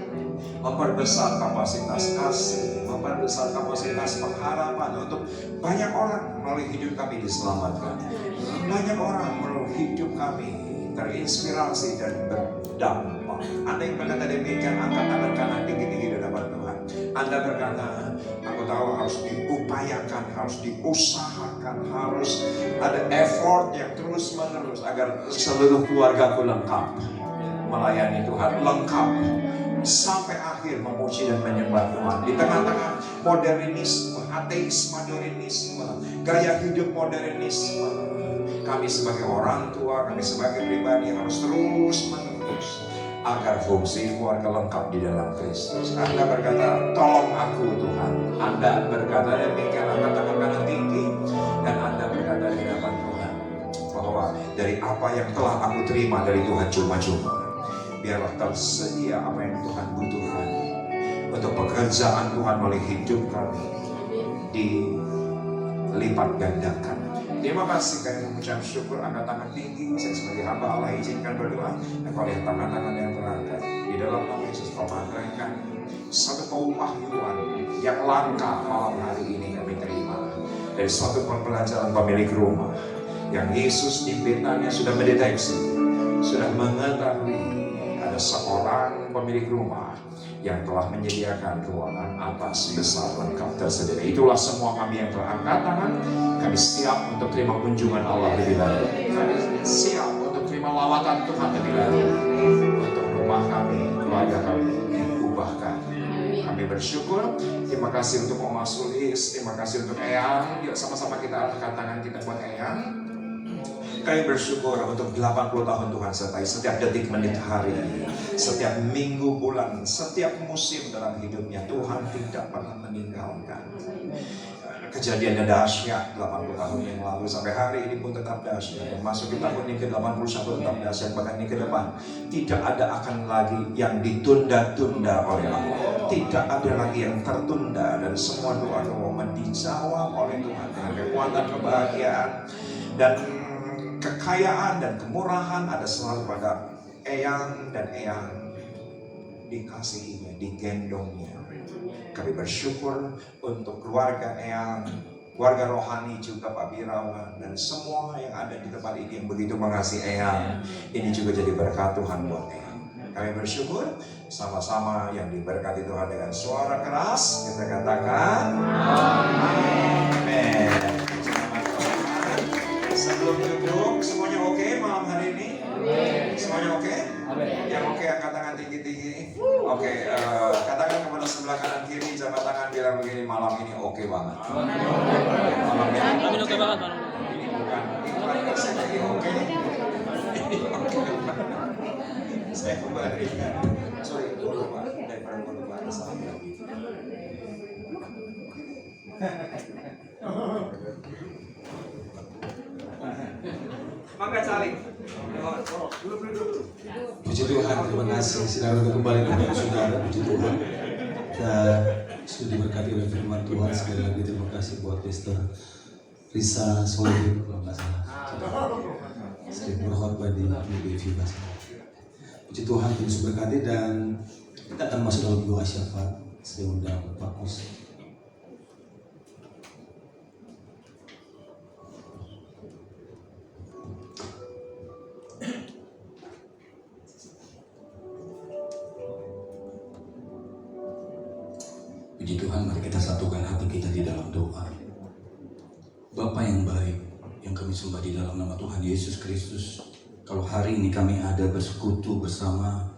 Speaker 7: memperbesar kapasitas kasih, memperbesar kapasitas pengharapan untuk banyak orang melalui hidup kami diselamatkan. Banyak orang melalui hidup kami terinspirasi dan berdampak. Anda yang berkata demikian, angkat tangan kanan tinggi-tinggi di hadapan Tuhan. Anda berkata, aku tahu harus diupayakan, harus diusahakan, harus ada effort yang terus menerus agar seluruh keluargaku lengkap melayani Tuhan, lengkap sampai akhir memuji dan menyembah Tuhan. Di tengah-tengah modernisme, ateis modernisme, gaya hidup modernisme, kami sebagai orang tua, kami sebagai pribadi harus terus menerus agar fungsi keluarga lengkap di dalam Kristus. Anda berkata, tolong aku Tuhan. Anda berkata demikian, angkat tangan kanan tinggi, dan Anda berkata di hadapan Tuhan bahwa dari apa yang telah aku terima dari Tuhan cuma-cuma, biarlah tersedia apa yang Tuhan butuhkan untuk pekerjaan Tuhan melalui hidup kami dilipat gandakan. Terima kasih kami mengucap syukur, angkat tangan tinggi. Saya sebagai hamba Allah izinkan berdoa. Dan kau lihat tangan-tangan yang terangkat di dalam nama Yesus, kau mantraikan satu pewahyuan yang langka malam hari ini kami terima dari suatu pembelajaran pemilik rumah yang Yesus pimpinannya sudah mendeteksi, sudah mengetahui ada seorang pemilik rumah yang telah menyediakan ruangan atas besar lengkap tersedia. Itulah semua kami yang terangkat tangan. Kami siap untuk terima kunjungan Allah lebih lanjut. Kami siap untuk terima lawatan Tuhan lebih lanjut. Untuk rumah kami, keluarga kami diubahkan. Kami bersyukur. Terima kasih untuk Oma Sulis. Terima kasih untuk Eyang. Yuk sama-sama kita angkat tangan kita buat Eyang. Kami bersyukur untuk 80 tahun Tuhan sertai setiap detik, menit, hari, setiap minggu, bulan, setiap musim dalam hidupnya. Tuhan tidak pernah meninggalkan. Kejadiannya dahsyat 80 tahun yang lalu sampai hari ini pun tetap dahsyat. Memasuki tahun ini ke-81 tetap dahsyat, bahkan ini ke depan. Tidak ada akan lagi yang ditunda-tunda oleh Allah. Tidak ada lagi yang tertunda, dan semua doa-doa dijawab oleh Tuhan dengan kekuatan, kebahagiaan, dan kekayaan dan kemurahan ada selalu pada Eyang, dan Eyang dikasihinya, digendongnya. Kami bersyukur untuk keluarga Eyang, keluarga rohani juga Pak Birawan, dan semua yang ada di tempat ini yang begitu mengasihi Eyang. Ini juga jadi berkat Tuhan buat Eyang. Kami bersyukur sama-sama yang diberkati Tuhan dengan suara keras. Kita katakan amin. Sebelum duduk, semuanya oke malam hari ini? Semuanya oke? Yang oke angkat tangan tinggi-tinggi. Oke, katakan kepada sebelah kanan kiri, jabat tangan, bilang begini, malam ini oke banget. Malam ini oke banget. Ini bukan persen lagi oke. Ini oke banget. Saya kembali. Sorry, dulu Pak. Daripada dulu Pak, salah lagi. Mangga cari.
Speaker 8: Puji Tuhan, terima kasih. Saudara kembali kepada saudara, puji Tuhan. Kita sudah diberkati oleh firman Tuhan. Sekali lagi terima kasih buat Pastor Risa Solihin, kalau nggak salah. Sering berkhotbah di BBV Basel. Puji Tuhan, terus berkati, dan kita akan masuk dalam doa syafaat. Saya undang Pak Mus. Puji Tuhan, mari kita satukan hati kita di dalam doa. Bapa yang baik, yang kami sembah di dalam nama Tuhan Yesus Kristus, kalau hari ini kami ada bersekutu bersama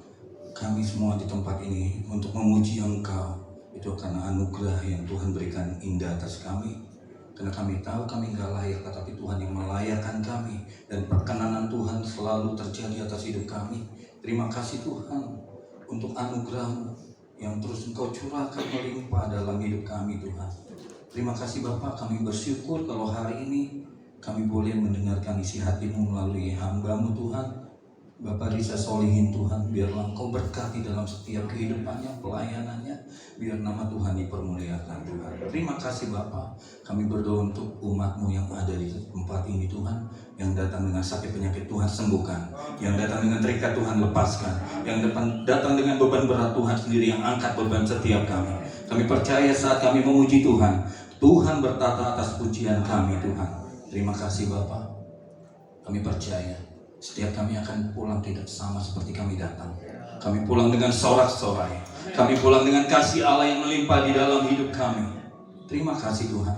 Speaker 8: kami semua di tempat ini untuk memuji Engkau. Itu karena anugerah yang Tuhan berikan indah atas kami. Karena kami tahu kami nggak layak, tetapi Tuhan yang melayakkan kami. Dan perkenanan Tuhan selalu terjadi atas hidup kami. Terima kasih Tuhan untuk anugerah-Mu yang terus Engkau curahkan melimpah dalam hidup kami Tuhan. Terima kasih Bapa, kami bersyukur kalau hari ini kami boleh mendengarkan isi hati-Mu melalui hamba-Mu Tuhan, Bapak Risa Solihin Tuhan. Biarlah Engkau berkati dalam setiap kehidupannya, pelayanannya, biar nama Tuhan dipermuliakan Tuhan. Terima kasih Bapa, kami berdoa untuk umat-Mu yang ada di tempat ini Tuhan, yang datang dengan sakit penyakit Tuhan sembuhkan, yang datang dengan terikat Tuhan lepaskan, yang datang dengan beban berat Tuhan sendiri yang angkat beban setiap kami. Kami percaya saat kami memuji Tuhan, Tuhan bertata atas pujian kami Tuhan. Terima kasih Bapa, kami percaya setiap kami akan pulang tidak sama seperti kami datang. Kami pulang dengan sorak-sorai, kami pulang dengan kasih Allah yang melimpah di dalam hidup kami. Terima kasih Tuhan,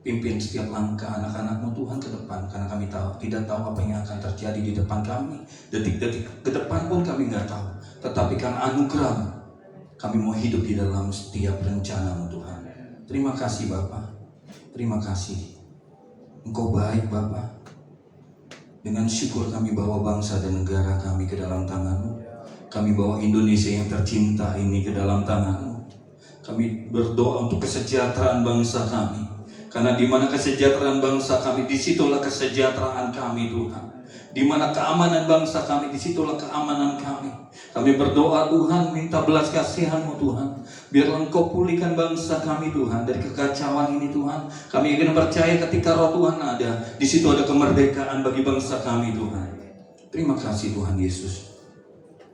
Speaker 8: pimpin setiap langkah anak-anak-Mu Tuhan ke depan, karena kami tidak tahu apa yang akan terjadi di depan kami. Detik-detik ke depan pun kami nggak tahu, tetapi karena anugerah-Mu kami mau hidup di dalam setiap rencana-Mu Tuhan. Terima kasih Bapa, terima kasih. Engkau baik Bapa. Dengan syukur kami bawa bangsa dan negara kami ke dalam tangan-Mu. Kami bawa Indonesia yang tercinta ini ke dalam tangan-Mu. Kami berdoa untuk kesejahteraan bangsa kami. Karena di mana kesejahteraan bangsa kami, disitulah kesejahteraan kami Tuhan. Di mana keamanan bangsa kami, disitulah keamanan kami. Kami berdoa Tuhan, minta belas kasihan-Mu Tuhan. Biarlah Engkau pulihkan bangsa kami Tuhan dari kekacauan ini Tuhan. Kami ingin percaya ketika Roh Tuhan ada, di situ ada kemerdekaan bagi bangsa kami Tuhan. Terima kasih Tuhan Yesus.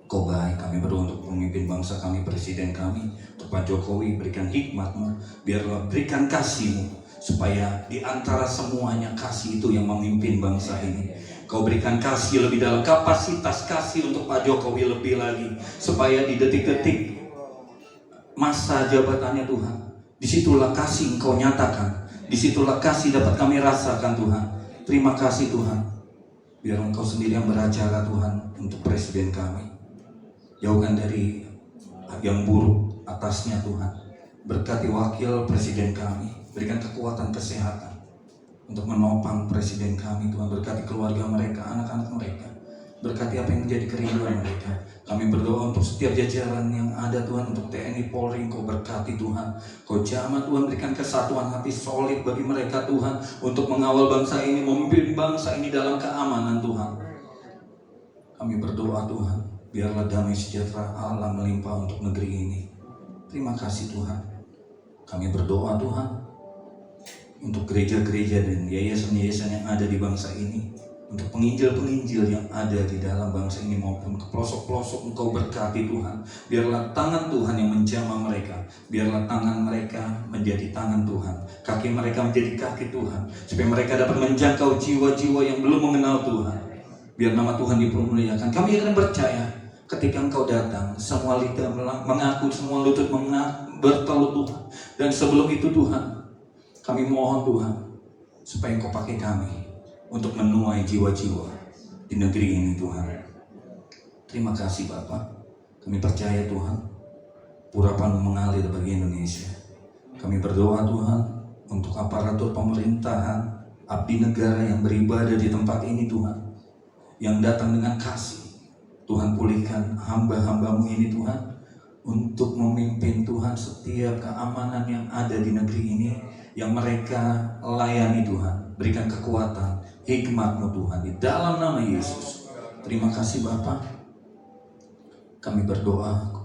Speaker 8: Kau baik, kami berdoa untuk pemimpin bangsa kami, presiden kami, untuk Pak Jokowi, berikan hikmat-Mu, biarlah berikan kasih-Mu, supaya di antara semuanya kasih itu yang memimpin bangsa ini. Kau berikan kasih lebih dalam, kapasitas kasih untuk Pak Jokowi lebih lagi, supaya di detik-detik masa jabatannya Tuhan, disitulah kasih Engkau nyatakan, disitulah kasih dapat kami rasakan Tuhan. Terima kasih Tuhan, biar Engkau sendiri yang beracara Tuhan untuk presiden kami. Jauhkan dari yang buruk atasnya Tuhan. Berkati wakil presiden kami, berikan kekuatan kesehatan untuk menopang presiden kami Tuhan. Berkati keluarga mereka, anak-anak mereka, berkati apa yang menjadi kerinduan mereka. Kami berdoa untuk setiap jajaran yang ada Tuhan, untuk TNI Polri, Engkau berkati Tuhan. Kau jamah Tuhan, berikan kesatuan hati solid bagi mereka Tuhan, untuk mengawal bangsa ini, memimpin bangsa ini dalam keamanan Tuhan. Kami berdoa Tuhan, biarlah damai sejahtera Allah melimpah untuk negeri ini. Terima kasih Tuhan. Kami berdoa Tuhan untuk gereja-gereja dan yayasan-yayasan yang ada di bangsa ini, untuk penginjil-penginjil yang ada di dalam bangsa ini maupun ke pelosok-pelosok. Engkau berkati Tuhan. Biarlah tangan Tuhan yang menjamah mereka, biarlah tangan mereka menjadi tangan Tuhan, kaki mereka menjadi kaki Tuhan, supaya mereka dapat menjangkau jiwa-jiwa yang belum mengenal Tuhan. Biar nama Tuhan dipermuliakan. Kami akan percaya ketika Engkau datang, semua lidah mengaku, semua lutut bertelut Tuhan. Dan sebelum itu Tuhan, kami mohon Tuhan, supaya Engkau pakai kami untuk menuai jiwa-jiwa di negeri ini Tuhan. Terima kasih Bapa. Kami percaya Tuhan, urapan mengalir bagi Indonesia. Kami berdoa Tuhan untuk aparatur pemerintahan, abdi negara yang beribadah di tempat ini Tuhan, yang datang dengan kasih. Tuhan pulihkan hamba-hamba-Mu ini Tuhan, untuk memimpin Tuhan setiap keamanan yang ada di negeri ini, yang mereka layani Tuhan. Berikan kekuatan, hikmat-Mu Tuhan, di dalam nama Yesus. Terima kasih Bapa. Kami berdoa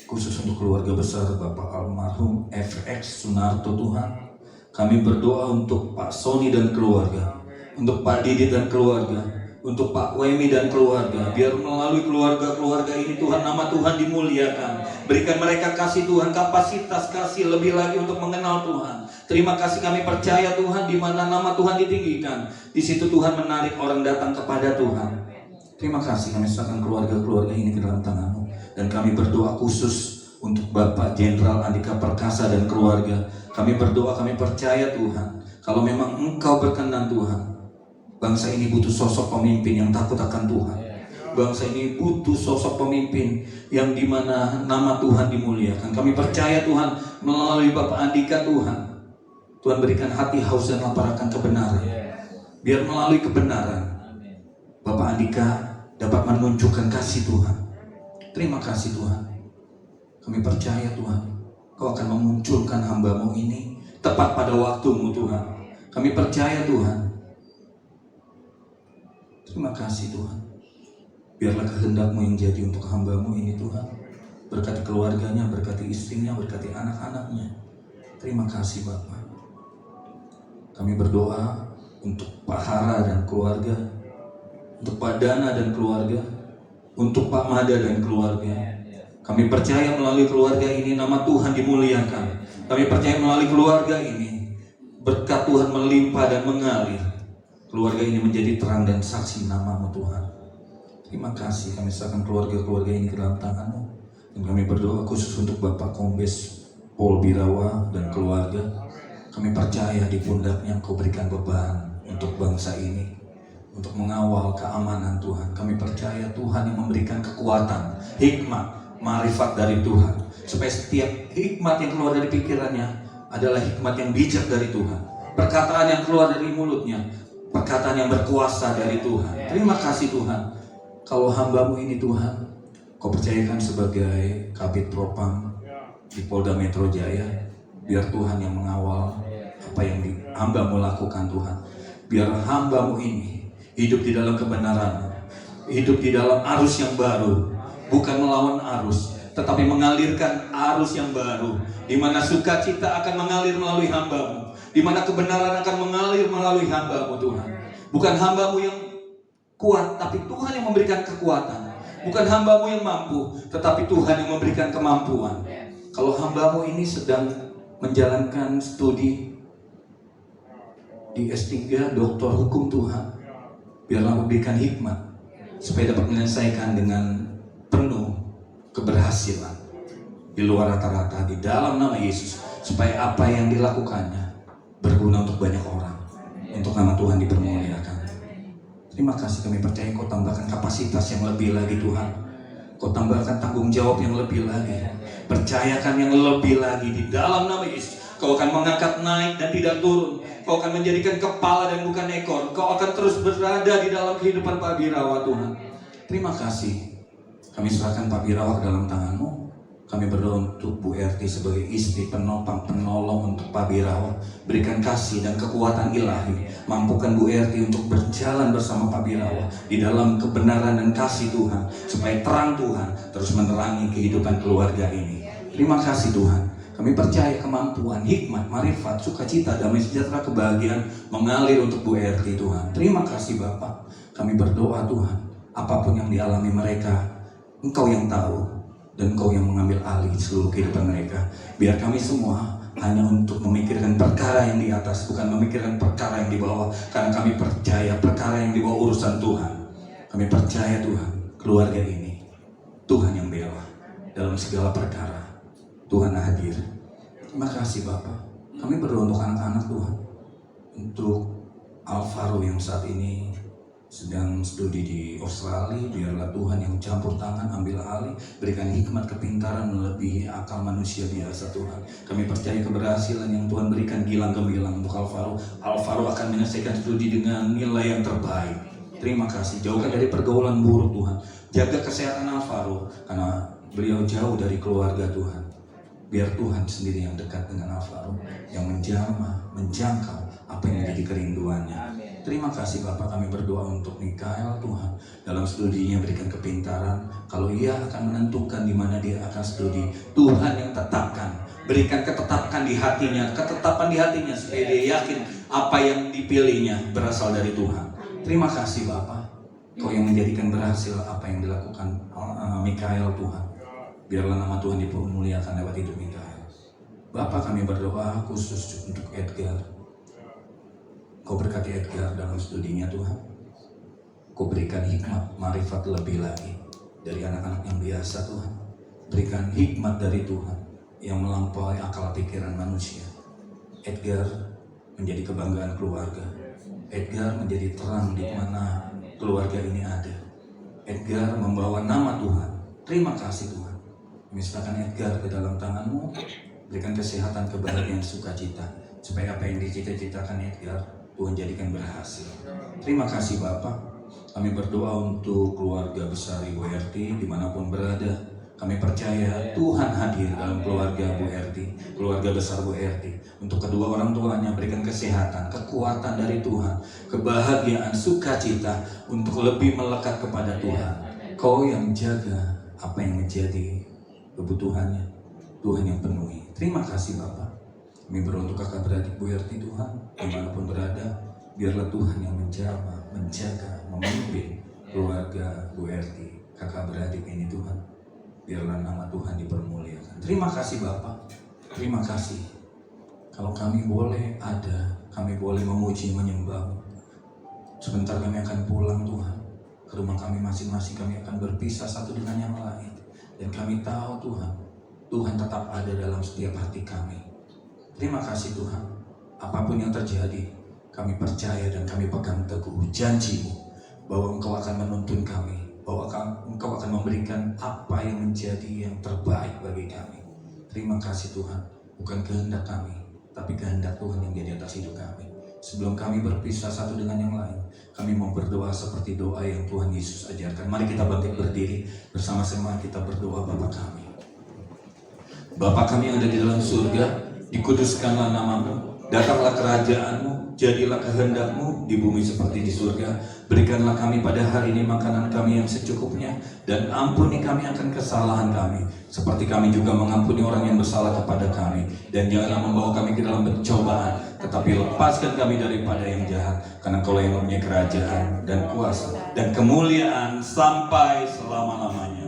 Speaker 8: khusus untuk keluarga besar Bapak almarhum FX Sunarto Tuhan. Kami berdoa untuk Pak Sony dan keluarga, untuk Pak Didi dan keluarga, untuk Pak Wemi dan keluarga. Biar melalui keluarga-keluarga ini Tuhan, nama Tuhan dimuliakan. Berikan mereka kasih Tuhan, kapasitas kasih lebih lagi untuk mengenal Tuhan. Terima kasih, kami percaya Tuhan, di mana nama Tuhan ditinggikan, di situ Tuhan menarik orang datang kepada Tuhan. Terima kasih, kami serahkan keluarga-keluarga ini ke dalam tangan-Mu. Dan kami berdoa khusus untuk Bapak Jenderal Andika Perkasa dan keluarga. Kami berdoa, kami percaya Tuhan, kalau memang Engkau berkenan Tuhan, bangsa ini butuh sosok pemimpin yang takut akan Tuhan,
Speaker 9: Bangsa ini butuh sosok pemimpin yang dimana nama Tuhan dimuliakan. Kami percaya Tuhan melalui Bapak Andika Tuhan berikan hati haus dan lapar akan kebenaran. Biar melalui kebenaran Bapak Andika dapat menunjukkan kasih Tuhan. Terima kasih Tuhan. Kami percaya Tuhan Kau akan memunculkan hamba-Mu ini tepat pada waktu-Mu Tuhan. Kami percaya Tuhan. Terima kasih Tuhan. Biarlah kehendak-Mu yang jadi untuk hamba-Mu ini Tuhan. Berkati keluarganya, berkati istrinya, berkati anak-anaknya. Terima kasih Bapak. Kami berdoa untuk Pak Hara dan keluarga, untuk Pak Dana dan keluarga, untuk Pak Mada dan keluarga. Kami percaya melalui keluarga ini nama Tuhan dimuliakan. Kami percaya melalui keluarga ini berkat Tuhan melimpah dan mengalir. Keluarga ini menjadi terang dan saksi nama-Mu Tuhan. Terima kasih, kami serahkan keluarga-keluarga ini ke dalam tangan-Mu. Dan kami berdoa khusus untuk Bapak Kombes Pol Birawa dan keluarga. Kami percaya di pundaknya Engkau berikan beban untuk bangsa ini, untuk mengawal keamanan Tuhan. Kami percaya Tuhan yang memberikan kekuatan, hikmat, marifat dari Tuhan. Supaya setiap hikmat yang keluar dari pikirannya adalah hikmat yang bijak dari Tuhan. Perkataan yang keluar dari mulutnya, perkataan yang berkuasa dari Tuhan. Terima kasih Tuhan. Kalau hamba-Mu ini Tuhan, Kau percayakan sebagai Kabid Propam di Polda Metro Jaya. Biar Tuhan yang mengawal apa yang hamba-Mu lakukan Tuhan. Biar hamba-Mu ini hidup di dalam kebenaran, hidup di dalam arus yang baru, bukan melawan arus, tetapi mengalirkan arus yang baru, di mana sukacita akan mengalir melalui hamba-Mu, di mana kebenaran akan mengalir melalui hamba-Mu Tuhan. Bukan hamba-Mu yang kuat, tapi Tuhan yang memberikan kekuatan. Bukan hamba-Mu yang mampu, tetapi Tuhan yang memberikan kemampuan. Kalau hamba-Mu ini sedang menjalankan studi di S3 Doktor Hukum Tuhan, biarlah memberikan hikmat supaya dapat menyelesaikan dengan penuh keberhasilan di luar rata-rata di dalam nama Yesus, supaya apa yang dilakukannya berguna untuk banyak orang, untuk nama Tuhan dipermuliakan. Terima kasih, kami percaya Kau tambahkan kapasitas yang lebih lagi Tuhan. Kau tambahkan tanggung jawab yang lebih lagi. Percayakan yang lebih lagi di dalam nama Yesus. Kau akan mengangkat naik dan tidak turun. Kau akan menjadikan kepala dan bukan ekor. Kau akan terus berada di dalam kehidupan Pak Birawa Tuhan. Terima kasih. Kami serahkan Pak Birawa ke dalam tangan-Mu. Kami berdoa untuk Bu Erti sebagai istri penopang, penolong untuk Pak Birawa. Berikan kasih dan kekuatan ilahi. Mampukan Bu Erti untuk berjalan bersama Pak Birawa di dalam kebenaran dan kasih Tuhan, supaya terang Tuhan terus menerangi kehidupan keluarga ini. Terima kasih Tuhan. Kami percaya kemampuan, hikmat, marifat, sukacita, damai sejahtera, kebahagiaan mengalir untuk Bu Erti Tuhan. Terima kasih Bapak. Kami berdoa Tuhan, apapun yang dialami mereka, Engkau yang tahu. Dan Engkau yang mengambil alih seluruh kehidupan mereka. Biar kami semua hanya untuk memikirkan perkara yang di atas, bukan memikirkan perkara yang di bawah. Karena kami percaya perkara yang di bawah urusan Tuhan. Kami percaya Tuhan, keluarga ini Tuhan yang bela dalam segala perkara. Tuhan hadir. Terima kasih Bapak. Kami berdoa untuk anak-anak Tuhan, untuk Alvaro yang saat ini sedang studi di Australia. Biarlah Tuhan yang campur tangan, ambil alih, berikan hikmat, kepintaran melebihi akal manusia biasa Tuhan. Kami percaya keberhasilan yang Tuhan berikan gilang gemilang untuk Alvaro. Alvaro akan menyelesaikan studi dengan nilai yang terbaik. Terima kasih. Jauhkan dari pergaulan buruk Tuhan. Jaga kesehatan Alvaro karena beliau jauh dari keluarga Tuhan. Biar Tuhan sendiri yang dekat dengan Alvaro, yang menjamah, menjangkau apa yang menjadi kerinduannya. Terima kasih Bapak, kami berdoa untuk Mikael Tuhan. Dalam studinya berikan kepintaran. Kalau ia akan menentukan di mana dia akan studi, Tuhan yang tetapkan. Berikan ketetapan di hatinya, ketetapan di hatinya supaya dia yakin apa yang dipilihnya berasal dari Tuhan. Terima kasih Bapak, Kau yang menjadikan berhasil apa yang dilakukan Mikael Tuhan. Biarlah nama Tuhan dipermuliakan lewat hidup Mikael. Bapak, kami berdoa khusus untuk Edgar. Kau berkati Edgar dalam studinya Tuhan. Kau berikan hikmat, marifat lebih lagi dari anak-anak yang biasa Tuhan. Berikan hikmat dari Tuhan yang melampaui akal pikiran manusia. Edgar menjadi kebanggaan keluarga. Edgar menjadi terang di mana keluarga ini ada. Edgar membawa nama Tuhan. Terima kasih Tuhan. Kami serahkan Edgar ke dalam tangan-Mu. Berikan kesehatan, kebahagiaan, sukacita, supaya apa yang dicita-citakan Edgar, Tuhan jadikan berhasil. Terima kasih Bapak. Kami berdoa untuk keluarga besar Ibu Erti dimanapun berada. Kami percaya Tuhan hadir dalam keluarga Bu Erti, keluarga besar Bu Erti. Untuk kedua orang tuanya berikan kesehatan, kekuatan dari Tuhan, kebahagiaan, sukacita untuk lebih melekat kepada Tuhan. Kau yang jaga apa yang menjadi kebutuhannya, Tuhan yang penuhi. Terima kasih Bapak. Kami berdoa untuk kakak beradik Bu Erti Tuhan, dimanapun berada, biarlah Tuhan yang menjaga, memimpin keluarga Bu Erti, kakak beradik ini Tuhan. Biarlah nama Tuhan dipermuliakan. Terima kasih Bapak. Terima kasih. Kalau kami boleh ada, kami boleh memuji, menyembah. Sebentar kami akan pulang Tuhan. Ke rumah kami masing-masing, kami akan berpisah satu dengan yang lain. Dan kami tahu Tuhan, Tuhan tetap ada dalam setiap hati kami. Terima kasih Tuhan. Apapun yang terjadi, kami percaya dan kami pegang teguh janji-Mu bahwa Engkau akan menuntun kami, bahwa Engkau akan memberikan apa yang menjadi yang terbaik bagi kami. Terima kasih Tuhan, bukan kehendak kami, tapi kehendak Tuhan yang di atas hidup kami. Sebelum kami berpisah satu dengan yang lain, kami mau berdoa seperti doa yang Tuhan Yesus ajarkan. Mari kita bangkit berdiri, bersama-sama kita berdoa. Bapa kami, Bapa kami yang ada di dalam surga, dikuduskanlah nama-Mu, datanglah kerajaan-Mu, jadilah kehendak-Mu di bumi seperti di surga. Berikanlah kami pada hari ini makanan kami yang secukupnya, dan ampuni kami akan kesalahan kami, seperti kami juga mengampuni orang yang bersalah kepada kami. Dan janganlah membawa kami ke dalam pencobaan, tetapi lepaskan kami daripada yang jahat, karena Engkau yang mempunyai kerajaan dan kuasa dan kemuliaan sampai selama-lamanya.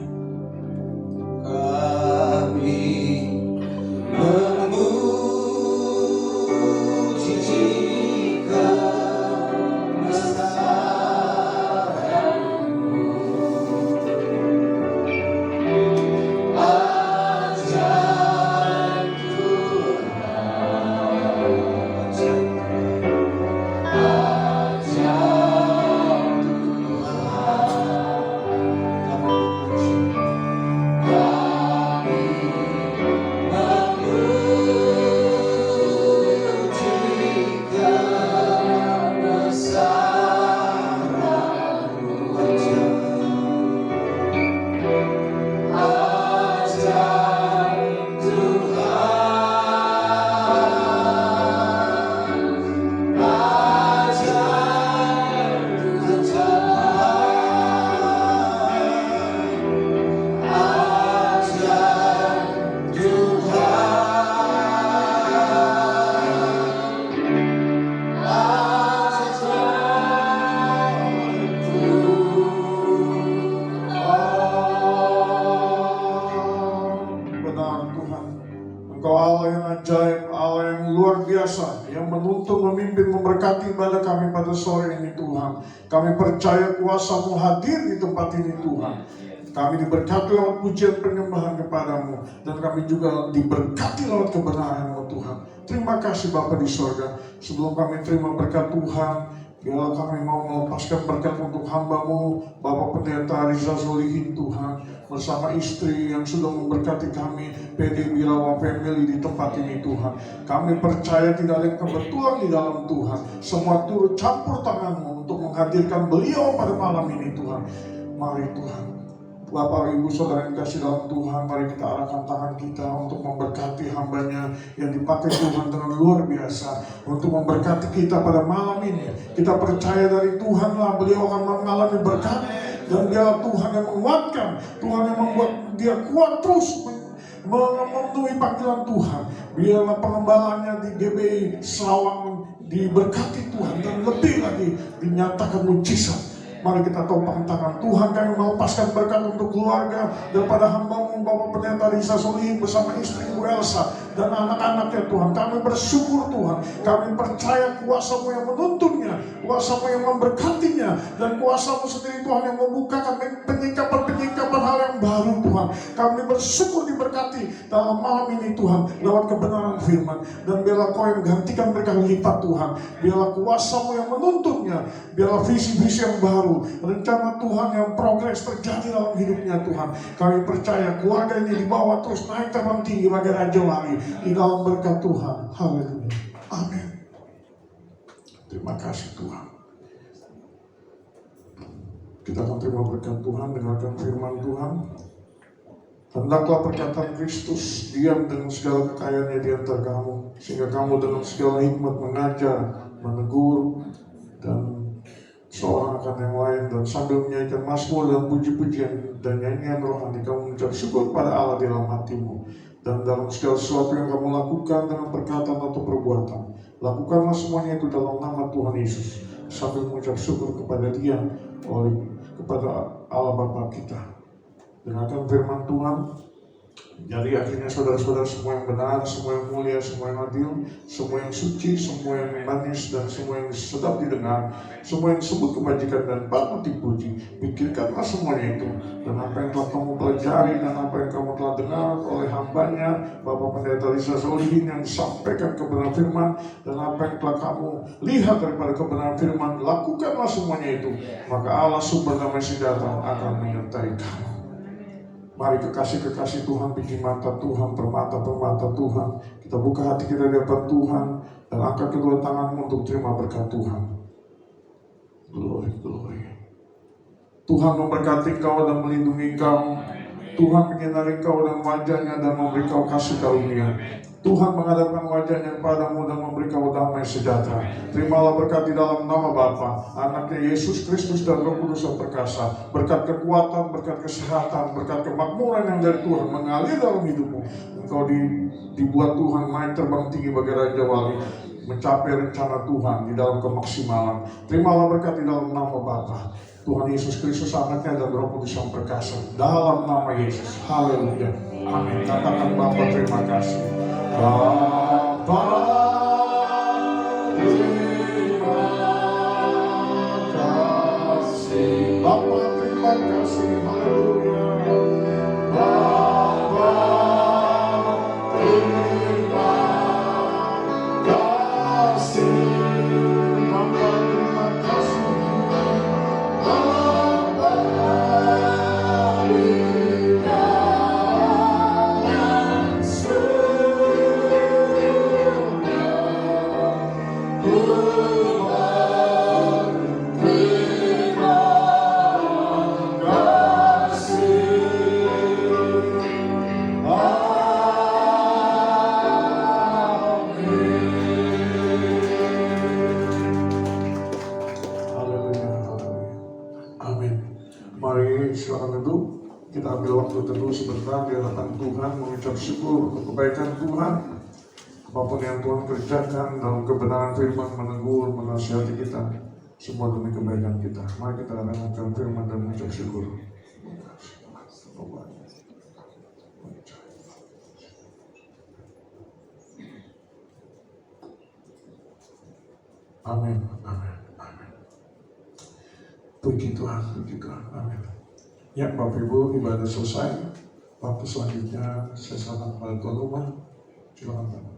Speaker 4: Kami memuji jika memberkati ibadah kami pada sore ini Tuhan. Kami percaya kuasa-Mu hadir di tempat ini Tuhan. Kami diberkati lewat pujian penyembahan kepadamu, dan kami juga diberkati lewat kebenaran-Mu Tuhan. Terima kasih Bapa di sorga. Sebelum kami terima berkat Tuhan, biarlah kami mau melepaskan berkat untuk hamba-Mu Bapak Pendeta Riza Solihin Tuhan, bersama istri yang sudah memberkati kami, PD Birawa Family di tempat ini Tuhan. Kami percaya tidak ada kebetulan di dalam Tuhan. Semua turut campur tangan-Mu untuk menghadirkan beliau pada malam ini Tuhan. Mari Tuhan, Bapak Ibu Saudara yang kasih dalam Tuhan, mari kita arahkan tangan kita untuk memberkati hamba-Nya yang dipakai Tuhan dengan luar biasa untuk memberkati kita pada malam ini. Kita percaya dari Tuhanlah beliau akan mengalami berkat, dan biarlah Tuhan yang menguatkan, Tuhan yang membuat dia kuat terus memenuhi panggilan Tuhan. Biarlah pengembalannya di GBI Sarawang diberkati Tuhan, dan lebih lagi dinyatakan mujizat. Mari kita topang tangan. Tuhan, kami melepaskan berkat untuk keluarga daripada hamba-Mu Bapak Pendeta Riza Solihin bersama istri Ibu Elsa dan anak-anaknya Tuhan. Kami bersyukur Tuhan. Kami percaya kuasa-Mu yang menuntunnya, kuasa-Mu yang memberkatinya, dan kuasa-Mu sendiri Tuhan yang membukakan penyingkapan-penyingkapan hal yang baru Tuhan. Kami bersyukur diberkati dalam malam ini Tuhan, lewat kebenaran firman. Dan biarlah Kau yang gantikan berkali lipat Tuhan. Biarlah kuasa-Mu yang menuntutnya. Biarlah visi-visi yang baru, rencana Tuhan yang progres terjadi dalam hidupnya Tuhan. Kami percaya keluarga ini dibawa terus naik terbang tinggi bagi Raja Wali di dalam berkat Tuhan. Haleluya. Amin. Terima kasih Tuhan. Kita akan terima berkat Tuhan, dengarkan firman Tuhan. Hendaklah perkataan Kristus diam dengan segala kekayaannya di antara kamu, sehingga kamu dengan segala hikmat mengajar, menegur, dan seorang akan yang lain, dan sambil menyanyikan mazmur dan puji-pujian dan nyanyian rohani, kamu mengucap syukur pada Allah di dalam hatimu. Dan dalam segala sesuatu yang kamu lakukan dengan perkataan atau perbuatan, lakukanlah semuanya itu dalam nama Tuhan Yesus, sambil mengucap syukur kepada Dia kepada Allah Bapa kita. Dengarkan firman Tuhan. Jadi akhirnya saudara-saudara, semua yang benar, semua yang mulia, semua yang adil, semua yang suci, semua yang manis, dan semua yang sedap didengar, semua yang disebut kebajikan dan patut dipuji, pikirkanlah semuanya itu. Dan apa yang telah kamu pelajari dan apa yang kamu telah dengar oleh hambanya Bapak Pendeta Risa Solihin yang disampaikan kebenaran firman, dan apa yang telah kamu lihat daripada kebenaran firman, lakukanlah semuanya itu, maka Allah sumber damai sejahtera akan menyertai kamu. Mari kekasih-kekasih Tuhan, biji mata Tuhan, permata-permata Tuhan, kita buka hati kita di hadapan Tuhan, dan angkat kedua tanganmu untuk terima berkat Tuhan. Glory, glory. Tuhan memberkati kau dan melindungi kau. Tuhan menyinari kau dan wajahnya dan memberi kau kasih karunia. Tuhan menghadapkan wajahnya kepadamu dan memberi kau damai sejahtera. Terimalah berkat di dalam nama Bapa, Anaknya Yesus Kristus dan Roh Kudus yang perkasa. Berkat kekuatan, berkat kesehatan, berkat kemakmuran yang dari Tuhan mengalir dalam hidupmu. Engkau dibuat Tuhan naik terbang tinggi bagi Raja Wali, mencapai rencana Tuhan di dalam kemaksimalan. Terimalah berkat di dalam nama Bapa, Tuhan Yesus Kristus, Anaknya dan Roh Kudus yang perkasa. Dalam nama Yesus. Haleluya. Amin. Katakan Bapa, terima kasih. Bapa, terima kasih. Bapa, terima kasih. Haleluya. Bapa, terima kasih. Bapa, terima kasih. Bapa, kita ambil waktu teduh sebentar di hadapan Tuhan, mengucap syukur untuk kebaikan Tuhan. Apapun yang Tuhan kerjakan dalam kebenaran firman, menegur, menasihati kita, semua demi kebaikan kita. Mari kita dengarkan firman dan mengucap syukur. Amin, amin, amin. Puji Tuhan, puji Tuhan, amin. Ya, Bapak Ibu, ibadah selesai. Waktu selanjutnya saya serahkan kepada tuan rumah. Silakan.